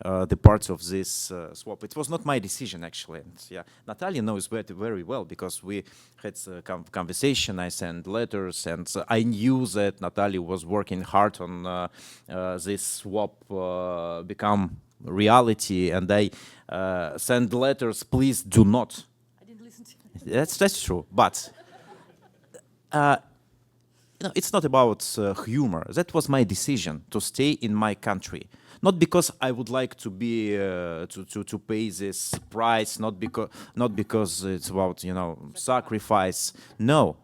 the part of this swap. It was not my decision, actually. And, Natalia knows very well, because we had a conversation, I sent letters, and I knew that Natalia was working hard on this swap become reality, and I send letters, please do not. I didn't listen to you. That's true, but it's not about humor. That was my decision to stay in my country, not because I would like to be to pay this price, not because it's about sacrifice. No,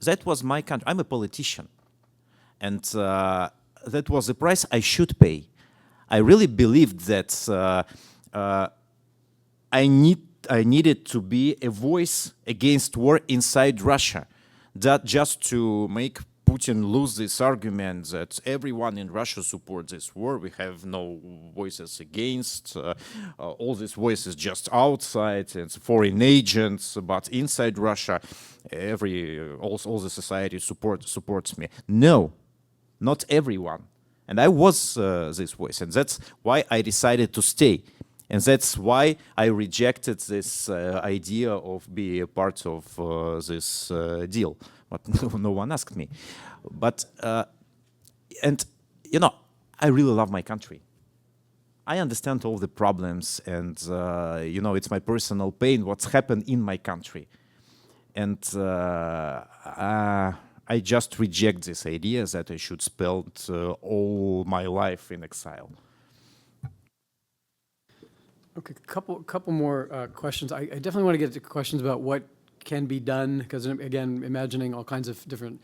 that was my country. I'm a politician, and that was the price I should pay. I really believed that I needed to be a voice against war inside Russia, that just to make Putin lose this argument that everyone in Russia supports this war, we have no voices against, all these voices just outside, and foreign agents, but inside Russia, all the society supports me. No, not everyone. And I was this voice, and that's why I decided to stay. And that's why I rejected this idea of being a part of this deal. But no one asked me. But, and, you know, I really love my country. I understand all the problems, and, you know, it's my personal pain, what's happened in my country. And I just reject this idea that I should spend all my life in exile. Okay, couple more questions. I definitely want to get to questions about what can be done, because again, imagining all kinds of different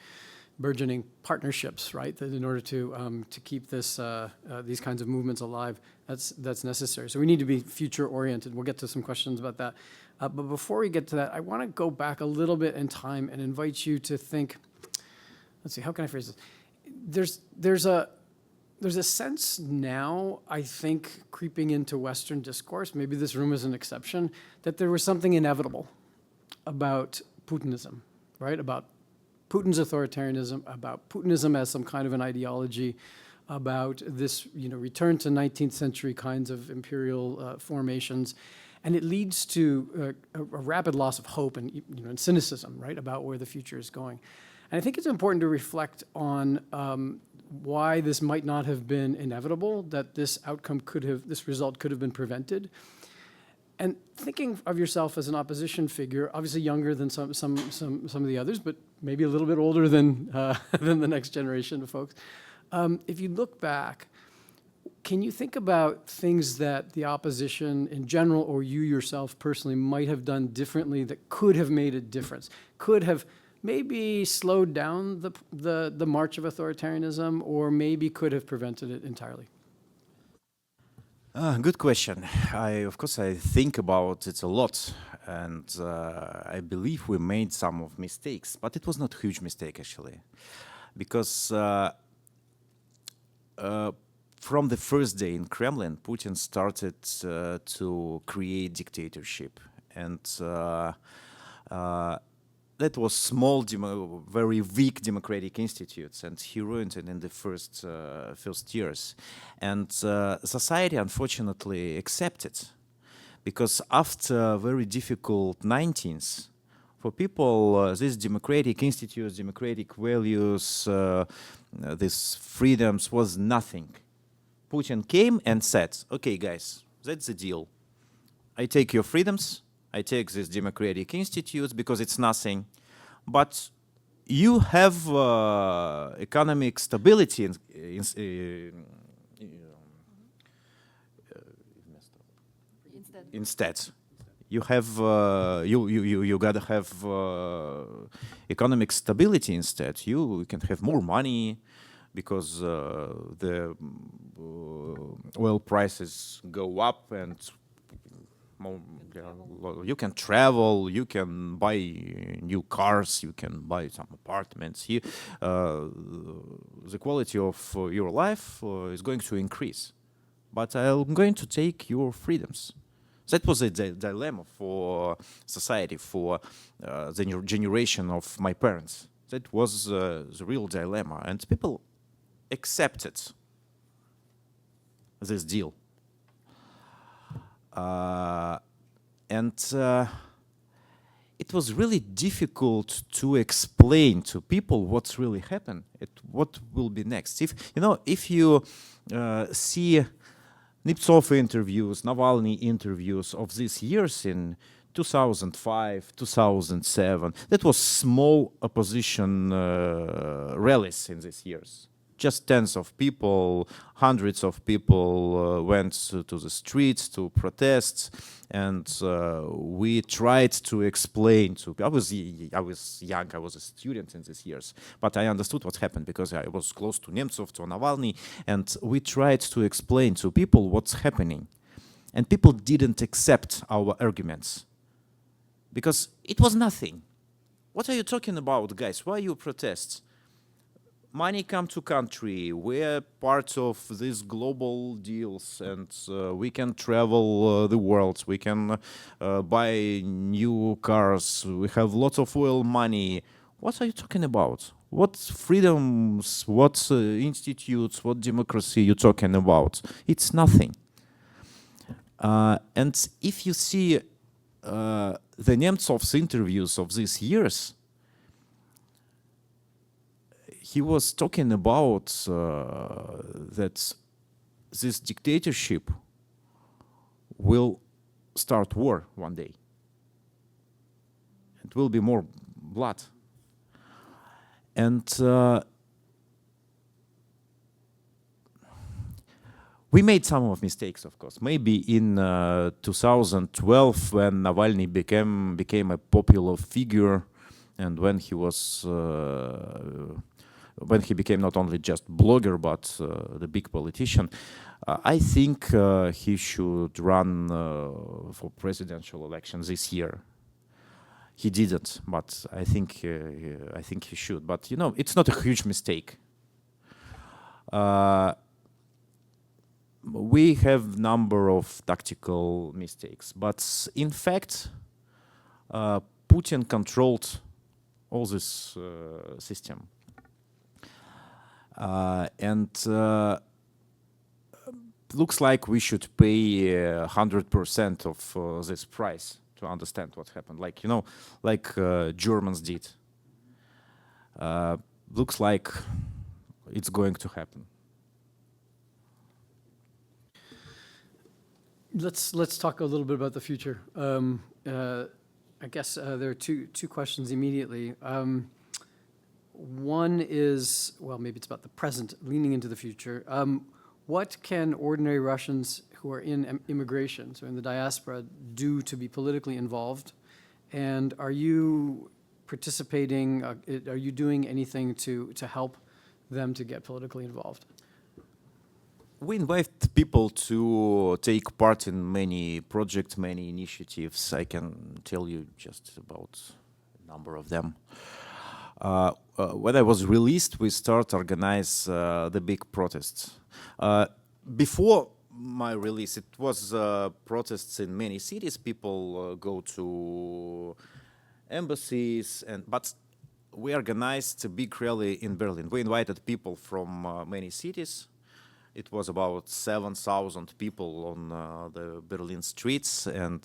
burgeoning partnerships, right? That in order to keep this these kinds of movements alive, that's necessary. So we need to be future oriented. We'll get to some questions about that. But before we get to that, I want to go back a little bit in time and invite you to think. Let's see, how can I phrase this? There's a sense now, I think, creeping into Western discourse, maybe this room is an exception, that there was something inevitable about Putinism, right? About Putin's authoritarianism, about Putinism as some kind of an ideology, about this, you know, return to 19th century kinds of imperial formations. And it leads to a rapid loss of hope and, you know, and cynicism, right, about where the future is going. And I think it's important to reflect on why this might not have been inevitable, that this outcome this result could have been prevented. And thinking of yourself as an opposition figure, obviously younger than some of the others, but maybe a little bit older than the next generation of folks. If you look back, can you think about things that the opposition in general, or you yourself personally, might have done differently that could have made a difference, could have maybe slowed down the march of authoritarianism, or maybe could have prevented it entirely? Good question. Of course, I think about it a lot, and I believe we made some of mistakes, but it was not a huge mistake, actually, because from the first day in Kremlin, Putin started to create dictatorship, and that was small, very weak democratic institutes, and he ruined it in the first years. And society, unfortunately, accepted, because after very difficult 19th, for people, these democratic institutes, democratic values, these freedoms was nothing. Putin came and said, okay, guys, that's the deal. I take your freedoms, I take these democratic institutes because it's nothing, but you have economic stability instead. You have you gotta have economic stability instead. You can have more money because the oil prices go up, and you can travel, you can buy new cars, you can buy some apartments. The quality of your life is going to increase, but I'm going to take your freedoms. That was a dilemma for society, for the new generation of my parents. That was the real dilemma, and people accepted this deal. And it was really difficult to explain to people what's really happened, what will be next. If you see Nemtsov interviews, Navalny interviews of these years in 2005, 2007, that was small opposition rallies in these years. Just tens of people, hundreds of people went to the streets to protest, and we tried to explain to. I was young, I was a student in these years, but I understood what happened because I was close to Nemtsov, to Navalny, and we tried to explain to people what's happening, and people didn't accept our arguments because it was nothing. What are you talking about, guys? Why you protest? money come to country. We're part of these global deals, and we can travel the world. We can buy new cars. We have lots of oil money. What are you talking about? What freedoms, what institutes, what democracy you talking about? It's nothing. And if you see the Nemtsov's interviews of these years, he was talking about that this dictatorship will start war one day. It will be more blood. And we made some of mistakes, of course. Maybe in 2012, when Navalny became a popular figure, and when he was when he became not only just blogger but the big politician, I think he should run for presidential elections this year. He didn't, but I think he should. But you know, it's not a huge mistake. We have number of tactical mistakes, but in fact, Putin controlled all this system, and looks like we should pay 100% of this price to understand what happened. Like, you know, like Germans did. Looks like it's going to happen. Let's talk a little bit about the future. I guess there are two questions immediately. One is, well, maybe it's about the present, leaning into the future. What can ordinary Russians who are in immigration, so in the diaspora, do to be politically involved? And are you participating, are you doing anything to help them to get politically involved? We invite people to take part in many projects, many initiatives. I can tell you just about a number of them. When I was released, we start organize the big protests. Before my release, it was protests in many cities. People go to embassies, but we organized a big rally in Berlin. We invited people from many cities. It was about 7,000 people on the Berlin streets, and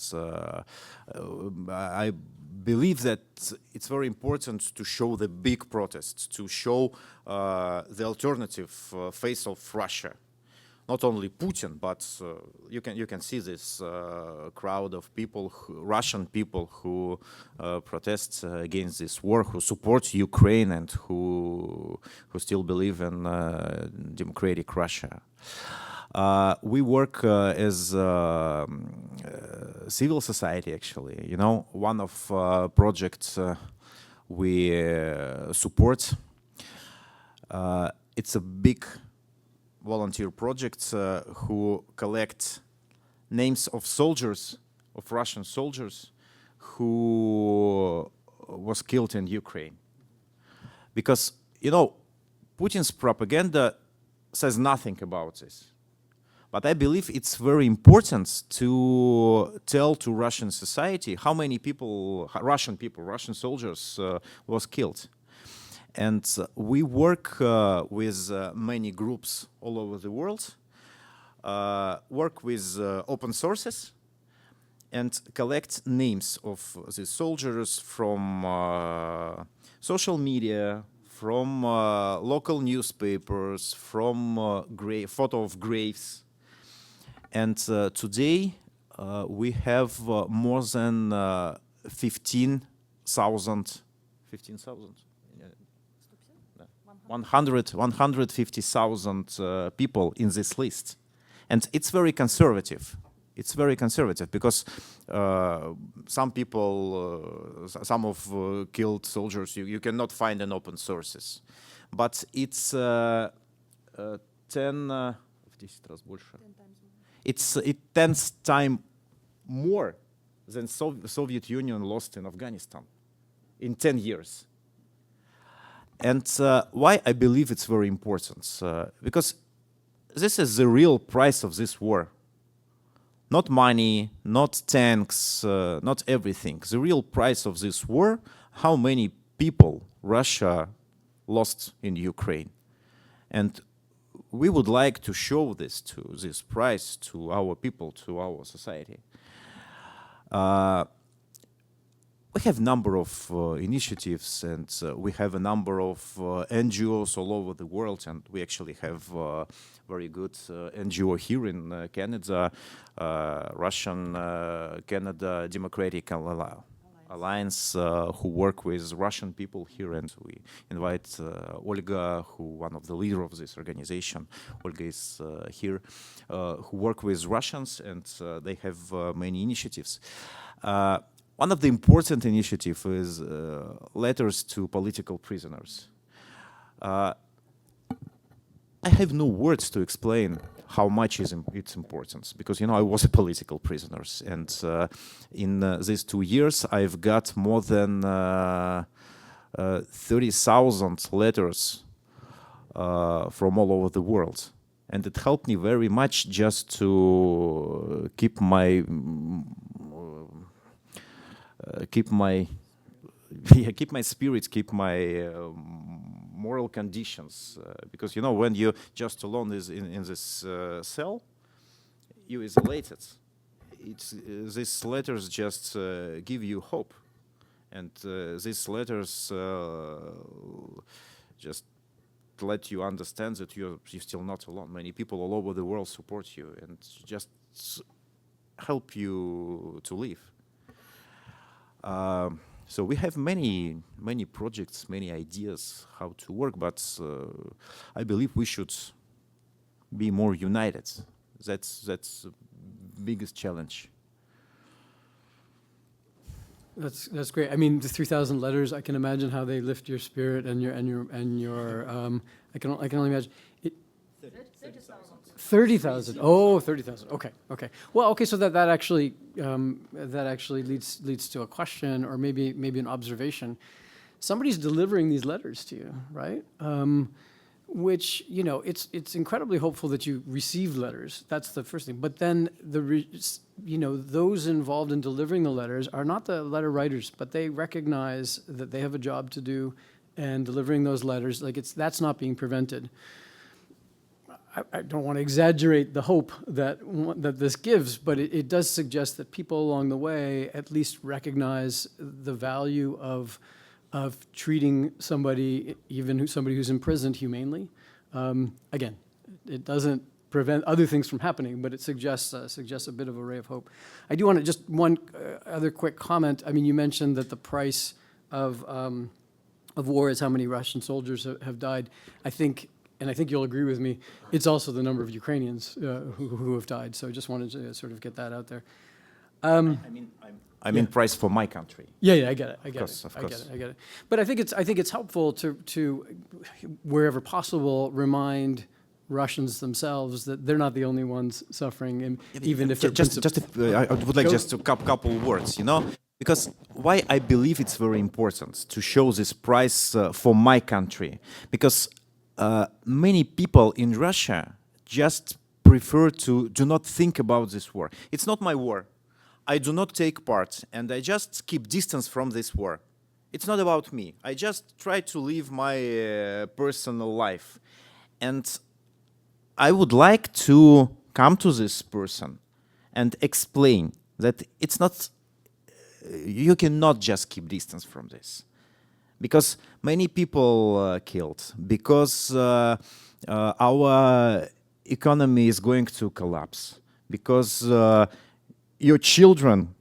I believe that it's very important to show the big protests, to show the alternative face of Russia. Not only Putin, but you can see this crowd of people, Russian people who protest against this war, who support Ukraine, and who still believe in democratic Russia. We work as civil society, actually. You know, one of projects we support. It's a big volunteer project who collect names of soldiers, of Russian soldiers who was killed in Ukraine. Because, you know, Putin's propaganda says nothing about this. But I believe it's very important to tell to Russian society how many people, Russian soldiers was killed. And we work with many groups all over the world, work with open sources, and collect names of the soldiers from social media, from local newspapers, from photo of graves. And today we have more than 15,000 150,000 people in this list. And it's very conservative. It's very conservative because some people, some of killed soldiers, you cannot find in open sources. But it's 10 times more than Soviet Union lost in Afghanistan in 10 years. And why I believe it's very important? Because this is the real price of this war. Not money, not tanks, not everything. The real price of this war, how many people Russia lost in Ukraine. And we would like to show this price to our people, to our society. We have a number of initiatives, and we have a number of NGOs all over the world, and we actually have very good NGO here in Canada, Russian Canada Democratic Alliance, who work with Russian people here, and we invite Olga, who one of the leader of this organization. Olga is here, who work with Russians, and they have many initiatives. One of the important initiatives is letters to political prisoners. I have no words to explain how much it's important, because, you know, I was a political prisoner, and in these 2 years I've got more than 30,000 letters from all over the world, and it helped me very much just to keep my spirits, keep my moral conditions, because, you know, when you just alone in this cell, you isolated. These letters just give you hope, and these letters just let you understand that you're still not alone. Many people all over the world support you and just help you to live. So we have many projects, many ideas how to work, but I believe we should be more united. That's the biggest challenge. That's great. I mean, the 3,000 letters, I can imagine how they lift your spirit and your I can only imagine. 30,000. Oh, 30,000. Okay. Well, okay. So that actually leads to a question, or maybe an observation. Somebody's delivering these letters to you, right? Which, you know, it's incredibly hopeful that you receive letters. That's the first thing. But then those involved in delivering the letters are not the letter writers, but they recognize that they have a job to do, and delivering those letters, that's not being prevented. I don't want to exaggerate the hope that this gives, but it does suggest that people along the way at least recognize the value of treating somebody, somebody who's imprisoned, humanely. Again, it doesn't prevent other things from happening, but it suggests a bit of a ray of hope. I do want to just one other quick comment. I mean, you mentioned that the price of war is how many Russian soldiers have died. I think you'll agree with me, it's also the number of Ukrainians who have died. So I just wanted to sort of get that out there. I mean, price for my country. Yeah, I get it. I get it. But I think it's helpful to wherever possible remind Russians themselves that they're not the only ones suffering, and even if I would like just a couple words, you know, because why I believe it's very important to show this price for my country, because many people in Russia just prefer to do not think about this war. It's not my war. I do not take part, and I just keep distance from this war. It's not about me. I just try to live my personal life. And I would like to come to this person and explain that it's not, you cannot just keep distance from this. Because many people killed, because our economy is going to collapse, because your children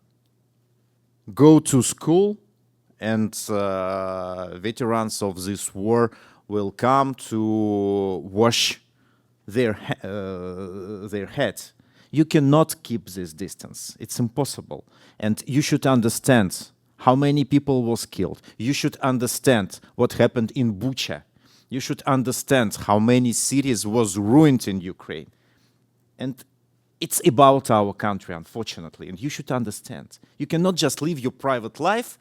go to school, and veterans of this war will come to wash their head. You cannot keep this distance. It's impossible. And you should understand how many people was killed. You should understand what happened in Bucha. You should understand how many cities was ruined in Ukraine. And it's about our country, unfortunately, and you should understand. You cannot just live your private life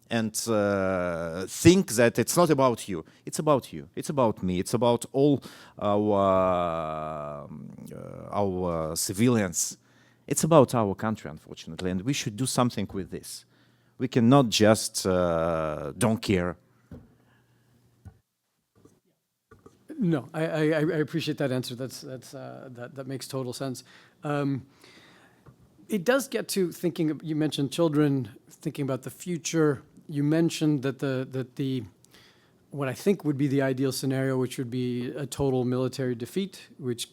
and think that it's not about you. It's about you. It's about me. It's about all our civilians. It's about our country, unfortunately, and we should do something with this. We cannot just don't care. No, I appreciate that answer. That makes total sense. It does get to thinking. You mentioned children thinking about the future. You mentioned that the what I think would be the ideal scenario, which would be a total military defeat, which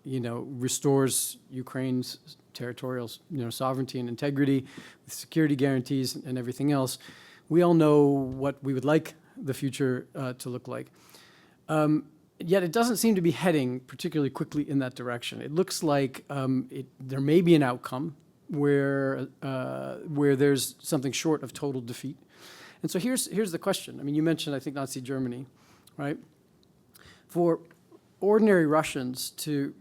restores Ukraine's territorial sovereignty and integrity, with security guarantees and everything else. We all know what we would like the future to look like. Yet it doesn't seem to be heading particularly quickly in that direction. It looks like there may be an outcome where there's something short of total defeat. And so here's the question. I mean, you mentioned, I think, Nazi Germany, right? For ordinary Russians to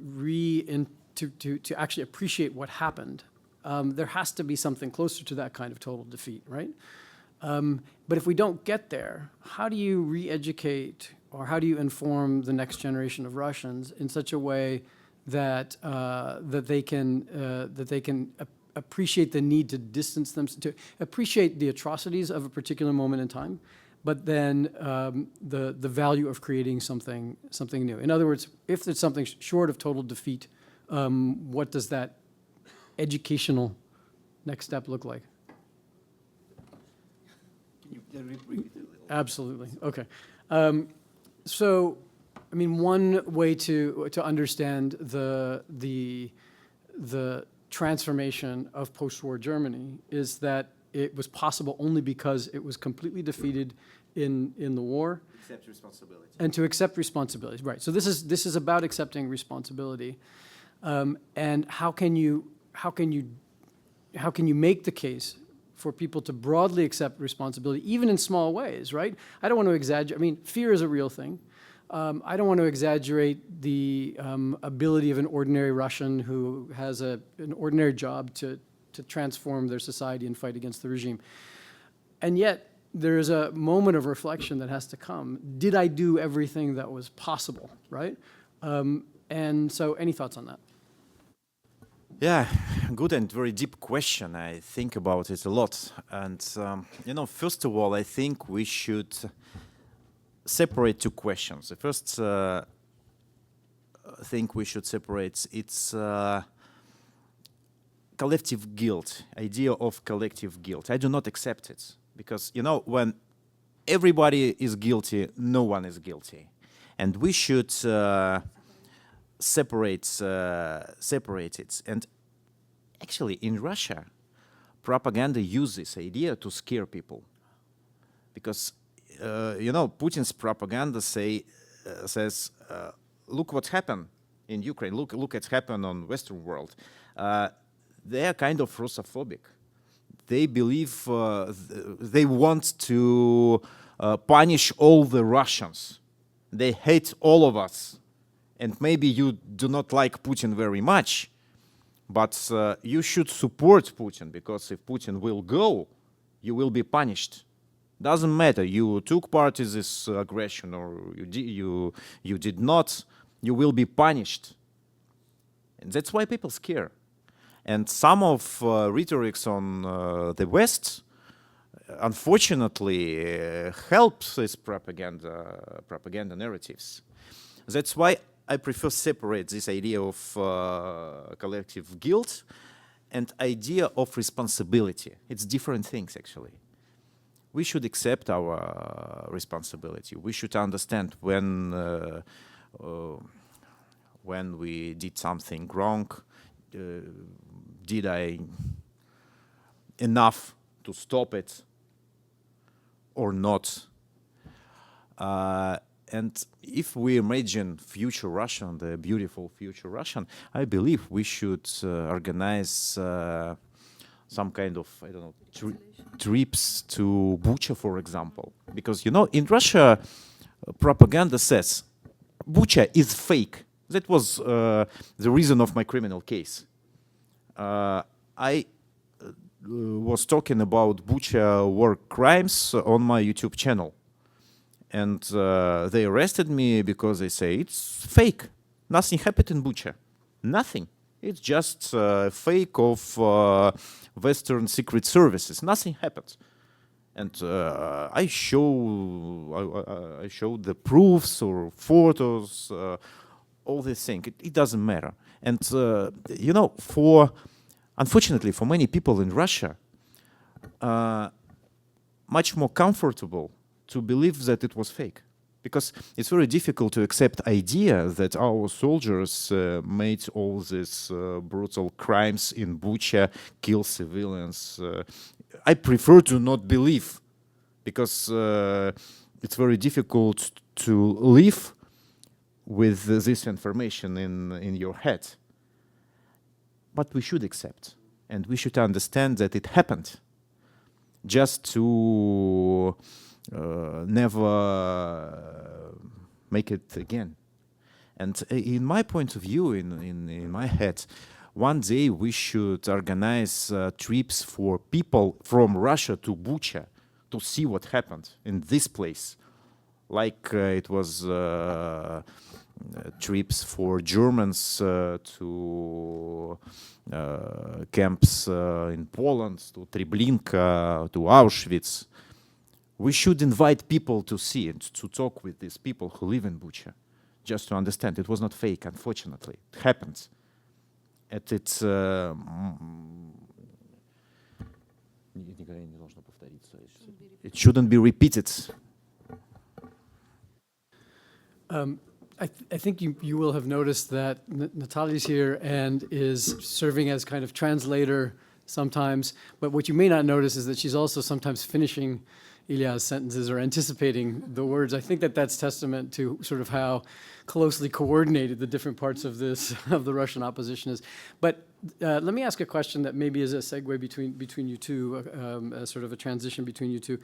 actually appreciate what happened, there has to be something closer to that kind of total defeat, right? But if we don't get there, how do you re-educate or how do you inform the next generation of Russians in such a way that they can appreciate the need to distance them, to appreciate the atrocities of a particular moment in time, but then the value of creating something new. In other words, if there's something short of total defeat, what does that educational next step look like? Can you repeat it a little? Absolutely. Okay. So, I mean, one way to understand the transformation of post-war Germany is that it was possible only because it was completely defeated in the war. Accept responsibility. And to accept responsibility, right? So this is about accepting responsibility, and how can you make the case for people to broadly accept responsibility, even in small ways, right? I don't want to exaggerate. I mean, fear is a real thing. I don't want to exaggerate the ability of an ordinary Russian who has an ordinary job to transform their society and fight against the regime. And yet, there is a moment of reflection that has to come. Did I do everything that was possible, right? And so, any thoughts on that? Yeah, good and very deep question. I think about it a lot. And, first of all, I think we should separate two questions. The first thing we should separate, it's collective guilt, idea of collective guilt. I do not accept it because, when everybody is guilty, no one is guilty. And we should separate it. And actually, in Russia, propaganda uses this idea to scare people. Because, Putin's propaganda says, look what happened in Ukraine, look what happened on Western world. They are kind of Russophobic. They believe they want to punish all the Russians. They hate all of us. And maybe you do not like Putin very much, but you should support Putin, because if Putin will go, you will be punished. Doesn't matter, you took part in this aggression or you did not, you will be punished. And that's why people scare. And some of rhetorics on the West, unfortunately, helps these propaganda narratives. That's why I prefer separate this idea of collective guilt and idea of responsibility. It's different things, actually. We should accept our responsibility. We should understand when we did something wrong. Did I enough to stop it or not? And if we imagine future Russian, the beautiful future Russian, I believe we should organize some kind of, I don't know, trips to Bucha, for example. Because, in Russia, propaganda says Bucha is fake. That was the reason of my criminal case. I was talking about Bucha war crimes on my YouTube channel. And they arrested me because they say it's fake. Nothing happened in Bucha. Nothing. It's just fake of Western secret services. Nothing happened. And I showed the proofs or photos, all these things. It doesn't matter. And you know, unfortunately, for many people in Russia, much more comfortable to believe that it was fake, because it's very difficult to accept idea that our soldiers made all these brutal crimes in Bucha, kill civilians. I prefer to not believe, because it's very difficult to live with this information in your head. But we should accept, and we should understand that it happened, just to never make it again. And in my point of view, in my head, one day we should organize trips for people from Russia to Bucha to see what happened in this place. Like it was trips for Germans to camps in Poland, to Treblinka, to Auschwitz. We should invite people to see it, to talk with these people who live in Bucha, just to understand it was not fake, unfortunately. It happened. It shouldn't be repeated. I think you will have noticed that Natalia's here and is serving as kind of translator sometimes, but what you may not notice is that she's also sometimes finishing Ilya's sentences or anticipating the words. I think that that's testament to sort of how closely coordinated the different parts of this, of the Russian opposition is. But let me ask a question that maybe is a segue between you two, sort of a transition between you two.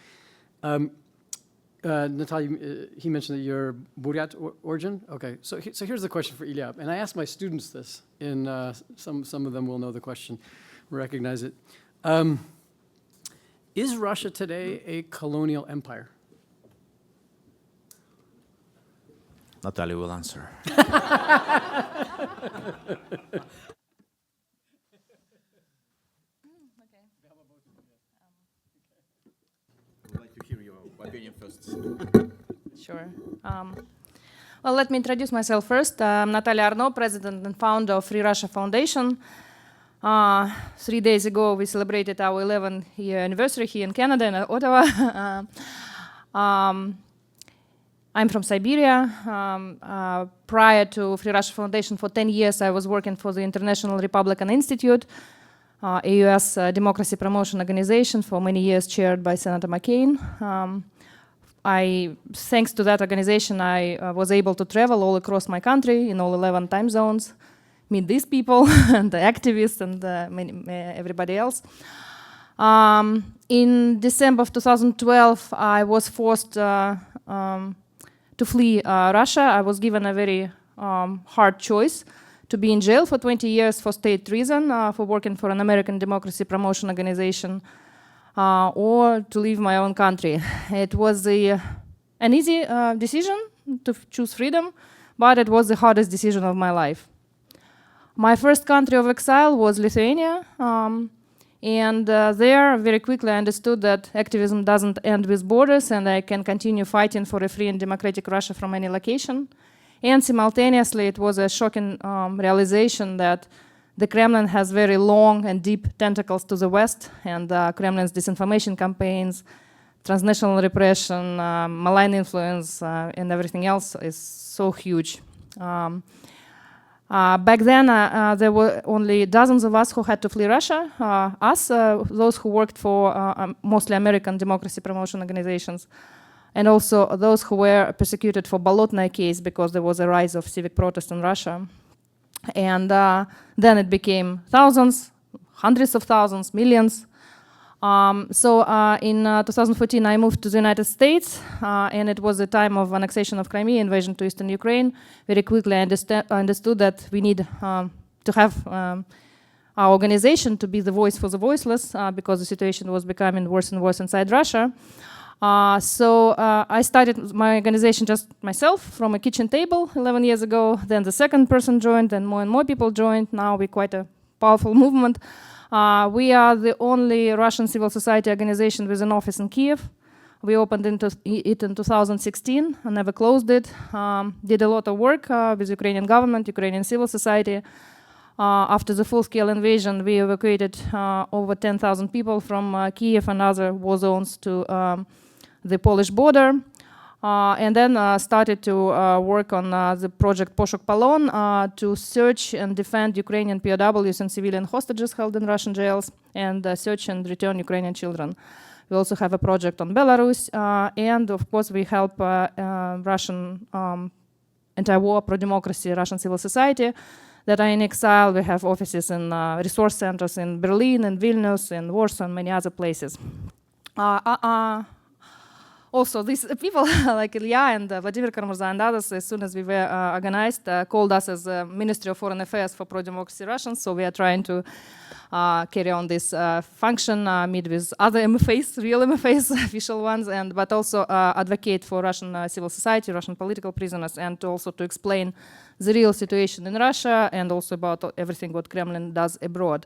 Natalia, he mentioned that you're Buryat origin. Okay, so here's the question for Ilya, and I asked my students this. In some of them will know the question, recognize it. Is Russia today a colonial empire? Natalia will answer. I'd like to hear your opinion first. Sure. Well, let me introduce myself first. I'm Natalia Arnaud, president and founder of Free Russia Foundation. 3 days ago, we celebrated our 11th year anniversary here in Canada, in Ottawa. I'm from Siberia. Prior to Free Russia Foundation, for 10 years, I was working for the International Republican Institute, a US democracy promotion organization, for many years chaired by Senator McCain. Thanks to that organization, I was able to travel all across my country in all 11 time zones, meet these people, and the activists, and everybody else. In December of 2012, I was forced to flee Russia. I was given a very hard choice to be in jail for 20 years for state treason, for working for an American democracy promotion organization, or to leave my own country. It was an easy decision to choose freedom, but it was the hardest decision of my life. My first country of exile was Lithuania, and there very quickly I understood that activism doesn't end with borders, and I can continue fighting for a free and democratic Russia from any location. And simultaneously, it was a shocking realization that the Kremlin has very long and deep tentacles to the West, and Kremlin's disinformation campaigns, transnational repression, malign influence, and everything else is so huge. Back then, there were only dozens of us who had to flee Russia, those who worked for mostly American democracy promotion organizations, and also those who were persecuted for Bolotnaya case because there was a rise of civic protest in Russia. And then it became thousands, hundreds of thousands, millions. So in 2014, I moved to the United States, and it was the time of annexation of Crimea, invasion to eastern Ukraine. Very quickly, I understood that we need to have our organization to be the voice for the voiceless because the situation was becoming worse and worse inside Russia. So I started my organization just myself from a kitchen table 11 years ago. Then the second person joined, and more people joined. Now we're quite a powerful movement. We are the only Russian civil society organization with an office in Kiev. We opened it in 2016 and never closed it. Did a lot of work with Ukrainian government, Ukrainian civil society. After the full-scale invasion, we evacuated over 10,000 people from Kiev and other war zones to the Polish border. And then started to work on the project Poshok Polon to search and defend Ukrainian POWs and civilian hostages held in Russian jails, and search and return Ukrainian children. We also have a project on Belarus, and of course we help Russian anti-war, pro-democracy, Russian civil society that are in exile. We have offices and resource centers in Berlin, and Vilnius, and Warsaw, and many other places. Also, these people like Ilya and Vladimir Karmurza and others, as soon as we were organized, called us as Ministry of Foreign Affairs for Pro-Democracy Russians. So we are trying to carry on this function, meet with other MFAs, real MFAs, official ones, but also advocate for Russian civil society, Russian political prisoners, and also to explain the real situation in Russia and also about everything what Kremlin does abroad.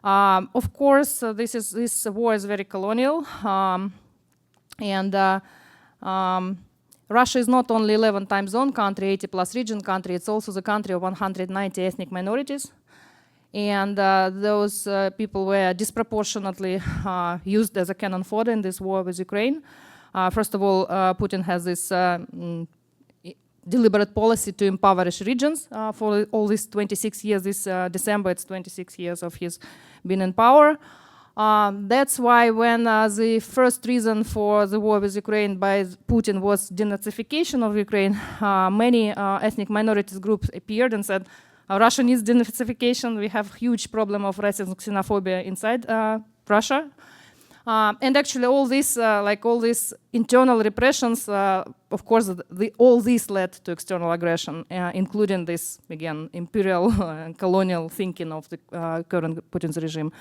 Of course, this war is very colonial. And Russia is not only 11 time zone country, 80 plus region country, it's also the country of 190 ethnic minorities. And those people were disproportionately used as a cannon fodder in this war with Ukraine. First of all, Putin has this deliberate policy to impoverish regions for all these 26 years. This December, it's 26 years of his being in power. That's why when the first reason for the war with Ukraine by Putin was denazification of Ukraine, many ethnic minorities groups appeared and said, Russia needs denazification. We have huge problem of racism, xenophobia inside Russia. And actually all this, like all these internal repressions, of course, all this led to external aggression, including this, again, imperial colonial thinking of the current Putin's regime.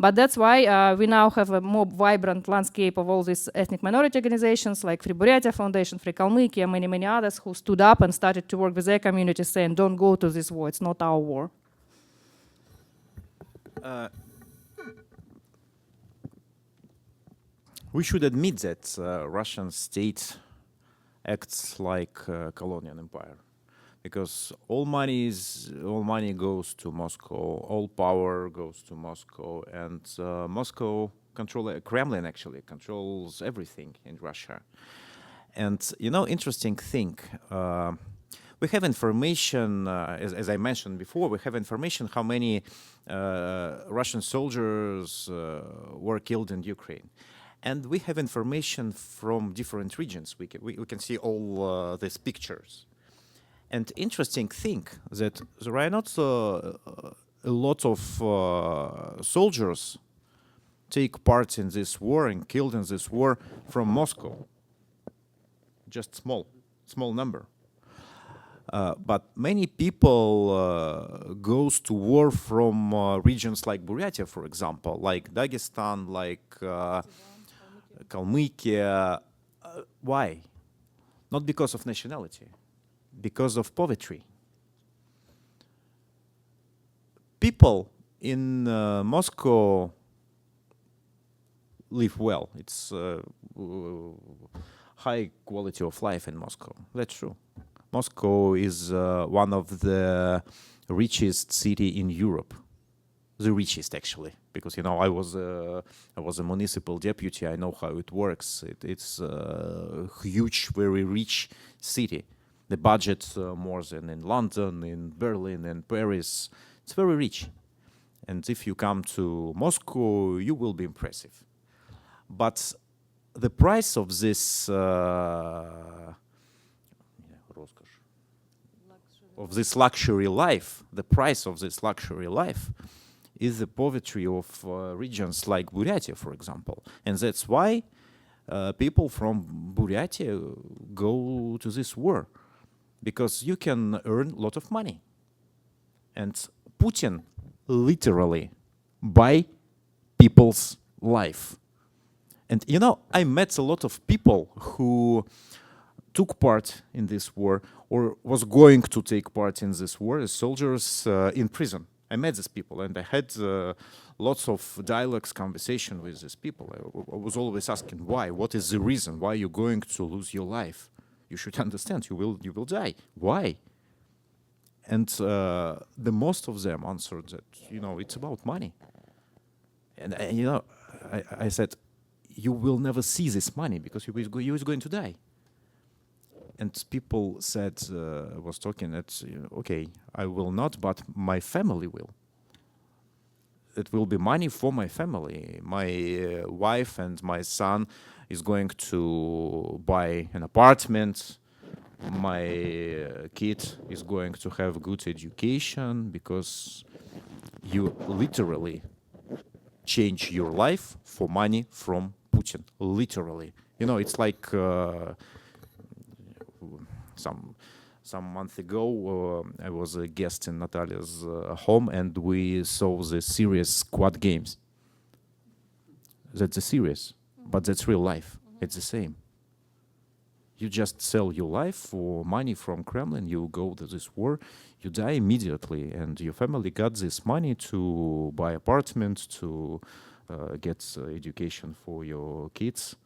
But that's why we now have a more vibrant landscape of all these ethnic minority organizations like Free Buryatia Foundation, Free Kalmykia, many others who stood up and started to work with their communities saying, don't go to this war, it's not our war. We should admit that Russian state acts like a colonial empire, because all money goes to Moscow, all power goes to Moscow, and Moscow Kremlin actually controls everything in Russia. And you know, interesting thing, we have information, as I mentioned before, we have information how many Russian soldiers were killed in Ukraine. And we have information from different regions. We can see all these pictures. And interesting thing that there are not a lot of soldiers take part in this war and killed in this war from Moscow. Just small number. But many people goes to war from regions like Buryatia, for example, like Dagestan, like Kalmykia. Why? Not because of nationality, because of poverty. People in Moscow live well. It's high quality of life in Moscow. That's true. Moscow is one of the richest city in Europe. The richest, actually, because you know I was a municipal deputy. I know how it works. It's a huge, very rich city. The budget more than in London, in Berlin, and Paris. It's very rich. And if you come to Moscow, you will be impressive. But the price of this luxury life, the price of this luxury life is the poverty of regions like Buryatia, for example. And that's why people from Buryatia go to this war, because you can earn a lot of money. And Putin literally by people's life. And you know, I met a lot of people who took part in this war or was going to take part in this war as soldiers in prison. I met these people and I had lots of dialogues, conversation with these people. I was always asking why, what is the reason, why you're going to lose your life? You should understand, you will die. Why? And the most of them answered that, you know, it's about money. And you know, I said, you will never see this money because you is going to die. And people said, was talking that, okay, I will not, but my family will. It will be money for my family. My wife and my son is going to buy an apartment. My kid is going to have good education because you literally change your life for money from Putin. Literally. You know, it's like some month ago, I was a guest in Natalia's home, and we saw the series Squad Games. That's a series, but that's real life. It's the same. You just sell your life for money from Kremlin, you go to this war, you die immediately, and your family got this money to buy apartment, to get education for your kids.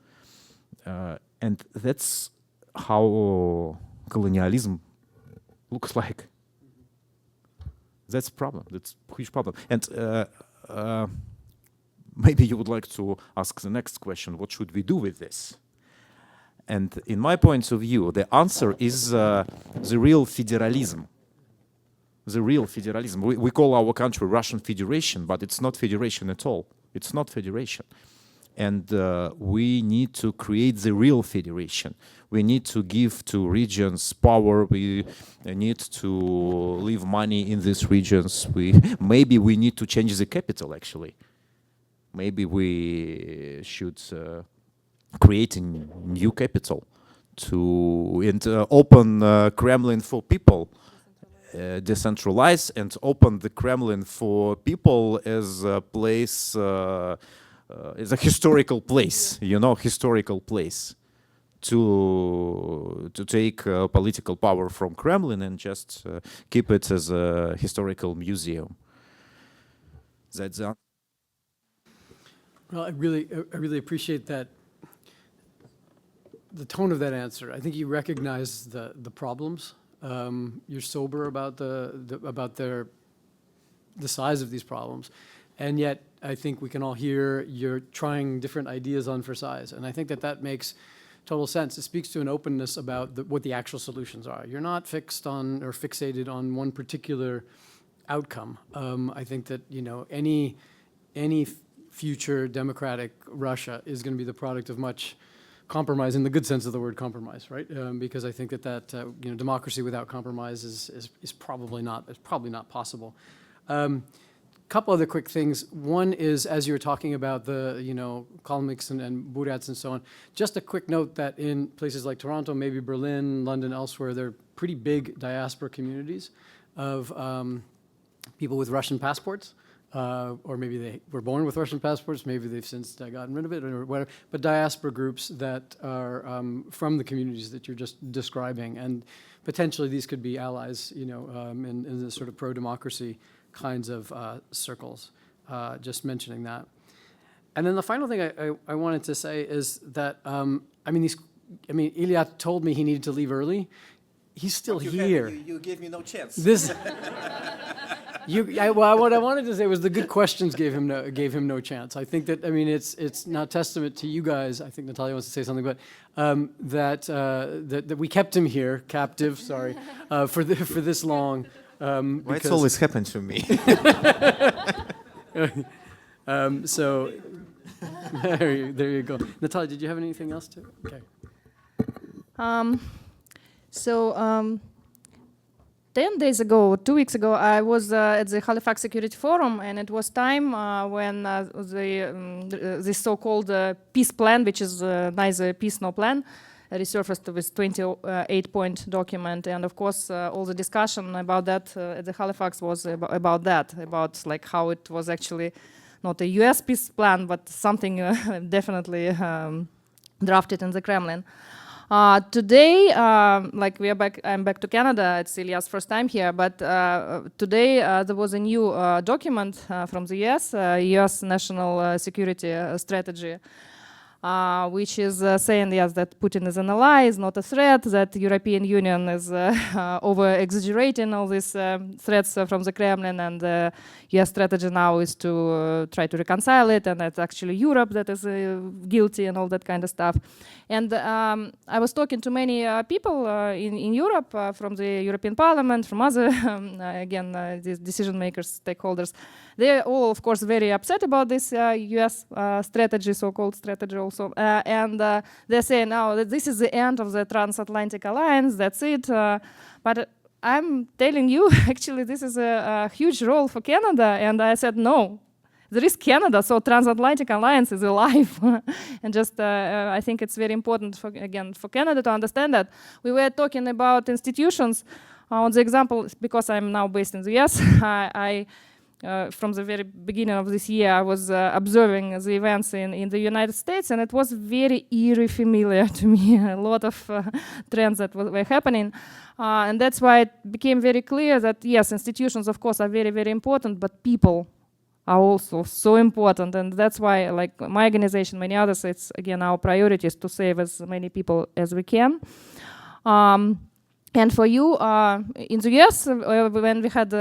And that's how colonialism looks like. That's a problem. That's a huge problem. And maybe you would like to ask the next question, what should we do with this? And in my point of view, the answer is the real federalism. The real federalism. We call our country Russian Federation, but it's not federation at all. It's not federation. And we need to create the real federation. We need to give to regions power. We need to leave money in these regions. Maybe we need to change the capital, actually. Maybe we should create a new capital and open Kremlin for people. Decentralize and open the Kremlin for people as a place, as a historical place, you know, historical place to take political power from Kremlin and just keep it as a historical museum. That's Well, I really appreciate that. The tone of that answer. I think you recognize the problems. You're sober about the size of these problems, and yet I think we can all hear you're trying different ideas on for size, and I think that makes total sense. It speaks to an openness about what the actual solutions are. You're not fixed on or fixated on one particular outcome. I think that, you know, any future democratic Russia is going to be the product of much compromise, in the good sense of the word compromise, right? Because I think that you know, democracy without compromise is probably not possible. Couple other quick things. One is, as you were talking about the, you know, Kalmyks and Buryats and so on, just a quick note that in places like Toronto, maybe Berlin, London, elsewhere, there are pretty big diaspora communities of people with Russian passports. Or maybe they were born with Russian passports, maybe they've since gotten rid of it or whatever, but diaspora groups that are from the communities that you're just describing, and potentially these could be allies, you know, in the sort of pro-democracy kinds of circles, just mentioning that. And then the final thing I wanted to say is that, I mean, Ilya told me he needed to leave early. He's still here. You gave me no chance. What I wanted to say was the good questions gave him no chance. I think that, I mean, it's not testament to you guys. I think Natalia wants to say something, but that we kept him here, captive. Sorry, for this long. Why it's always happened to me? So there you go. Natalia, did you have anything else to? Okay. 10 days ago, 2 weeks ago, I was at the Halifax Security Forum, and it was time when the so-called peace plan, which is neither peace nor plan, resurfaced with 28-point document. And of course, all the discussion about that at the Halifax was about that, about like how it was actually not a US peace plan, but something definitely drafted in the Kremlin. Today, like I'm back to Canada. It's Ilya's first time here, but today there was a new document from the US National Security Strategy, which is saying, yes, that Putin is an ally, is not a threat, that the European Union is over-exaggerating all these threats from the Kremlin, and the US strategy now is to try to reconcile it, and it's actually Europe that is guilty and all that kind of stuff. And I was talking to many people in Europe from the European Parliament, from other, again, these decision makers, stakeholders. They're all, of course, very upset about this US strategy, so-called strategy also. And they're saying, now that this is the end of the transatlantic alliance, that's it. But I'm telling you, actually, this is a huge role for Canada. And I said, no. There is Canada, so transatlantic alliance is alive. And just, I think it's very important, for Canada to understand that. We were talking about institutions. On the example, because I'm now based in the US, from the very beginning of this year, I was observing the events in the United States, and it was very eerie familiar to me, a lot of trends that were happening. And that's why it became very clear that, yes, institutions, of course, are very, very important, but people are also so important. And that's why, like my organization, many others, it's, again, our priority is to save as many people as we can. And for you, in the US, when we had,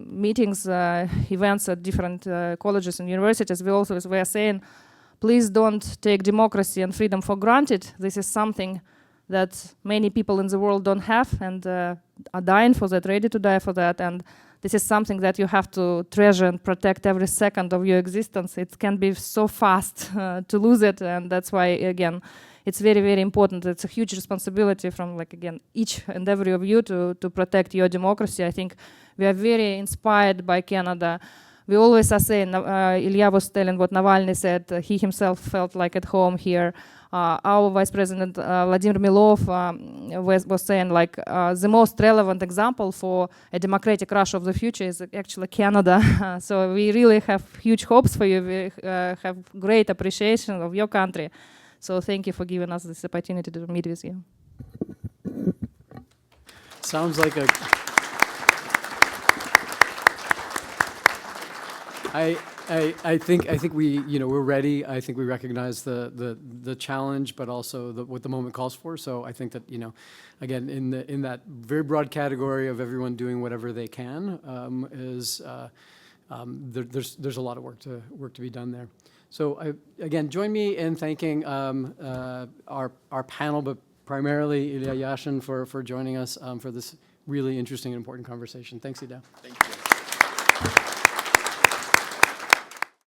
meetings, events at different colleges and universities, we also were saying, please don't take democracy and freedom for granted. This is something that many people in the world don't have and are dying for that, ready to die for that. And this is something that you have to treasure and protect every second of your existence. It can be so fast to lose it. And that's why, again, it's very, very important. It's a huge responsibility from, each and every of you to protect your democracy. I think we are very inspired by Canada. We always are saying, Ilya was telling what Navalny said, he himself felt like at home here. Our Vice President Vladimir Milov was saying, the most relevant example for a democratic Russia of the future is actually Canada. So we really have huge hopes for you. We have great appreciation of your country. So thank you for giving us this opportunity to meet with you. Sounds like a... I think we, we're ready. I think we recognize the challenge, but also what the moment calls for. So I think that, again, in that very broad category of everyone doing whatever they can, there's a lot of work to be done there. So again, join me in thanking our panel, but primarily Ilya Yashin for joining us for this really interesting and important conversation. Thanks, Ilya. Thank you.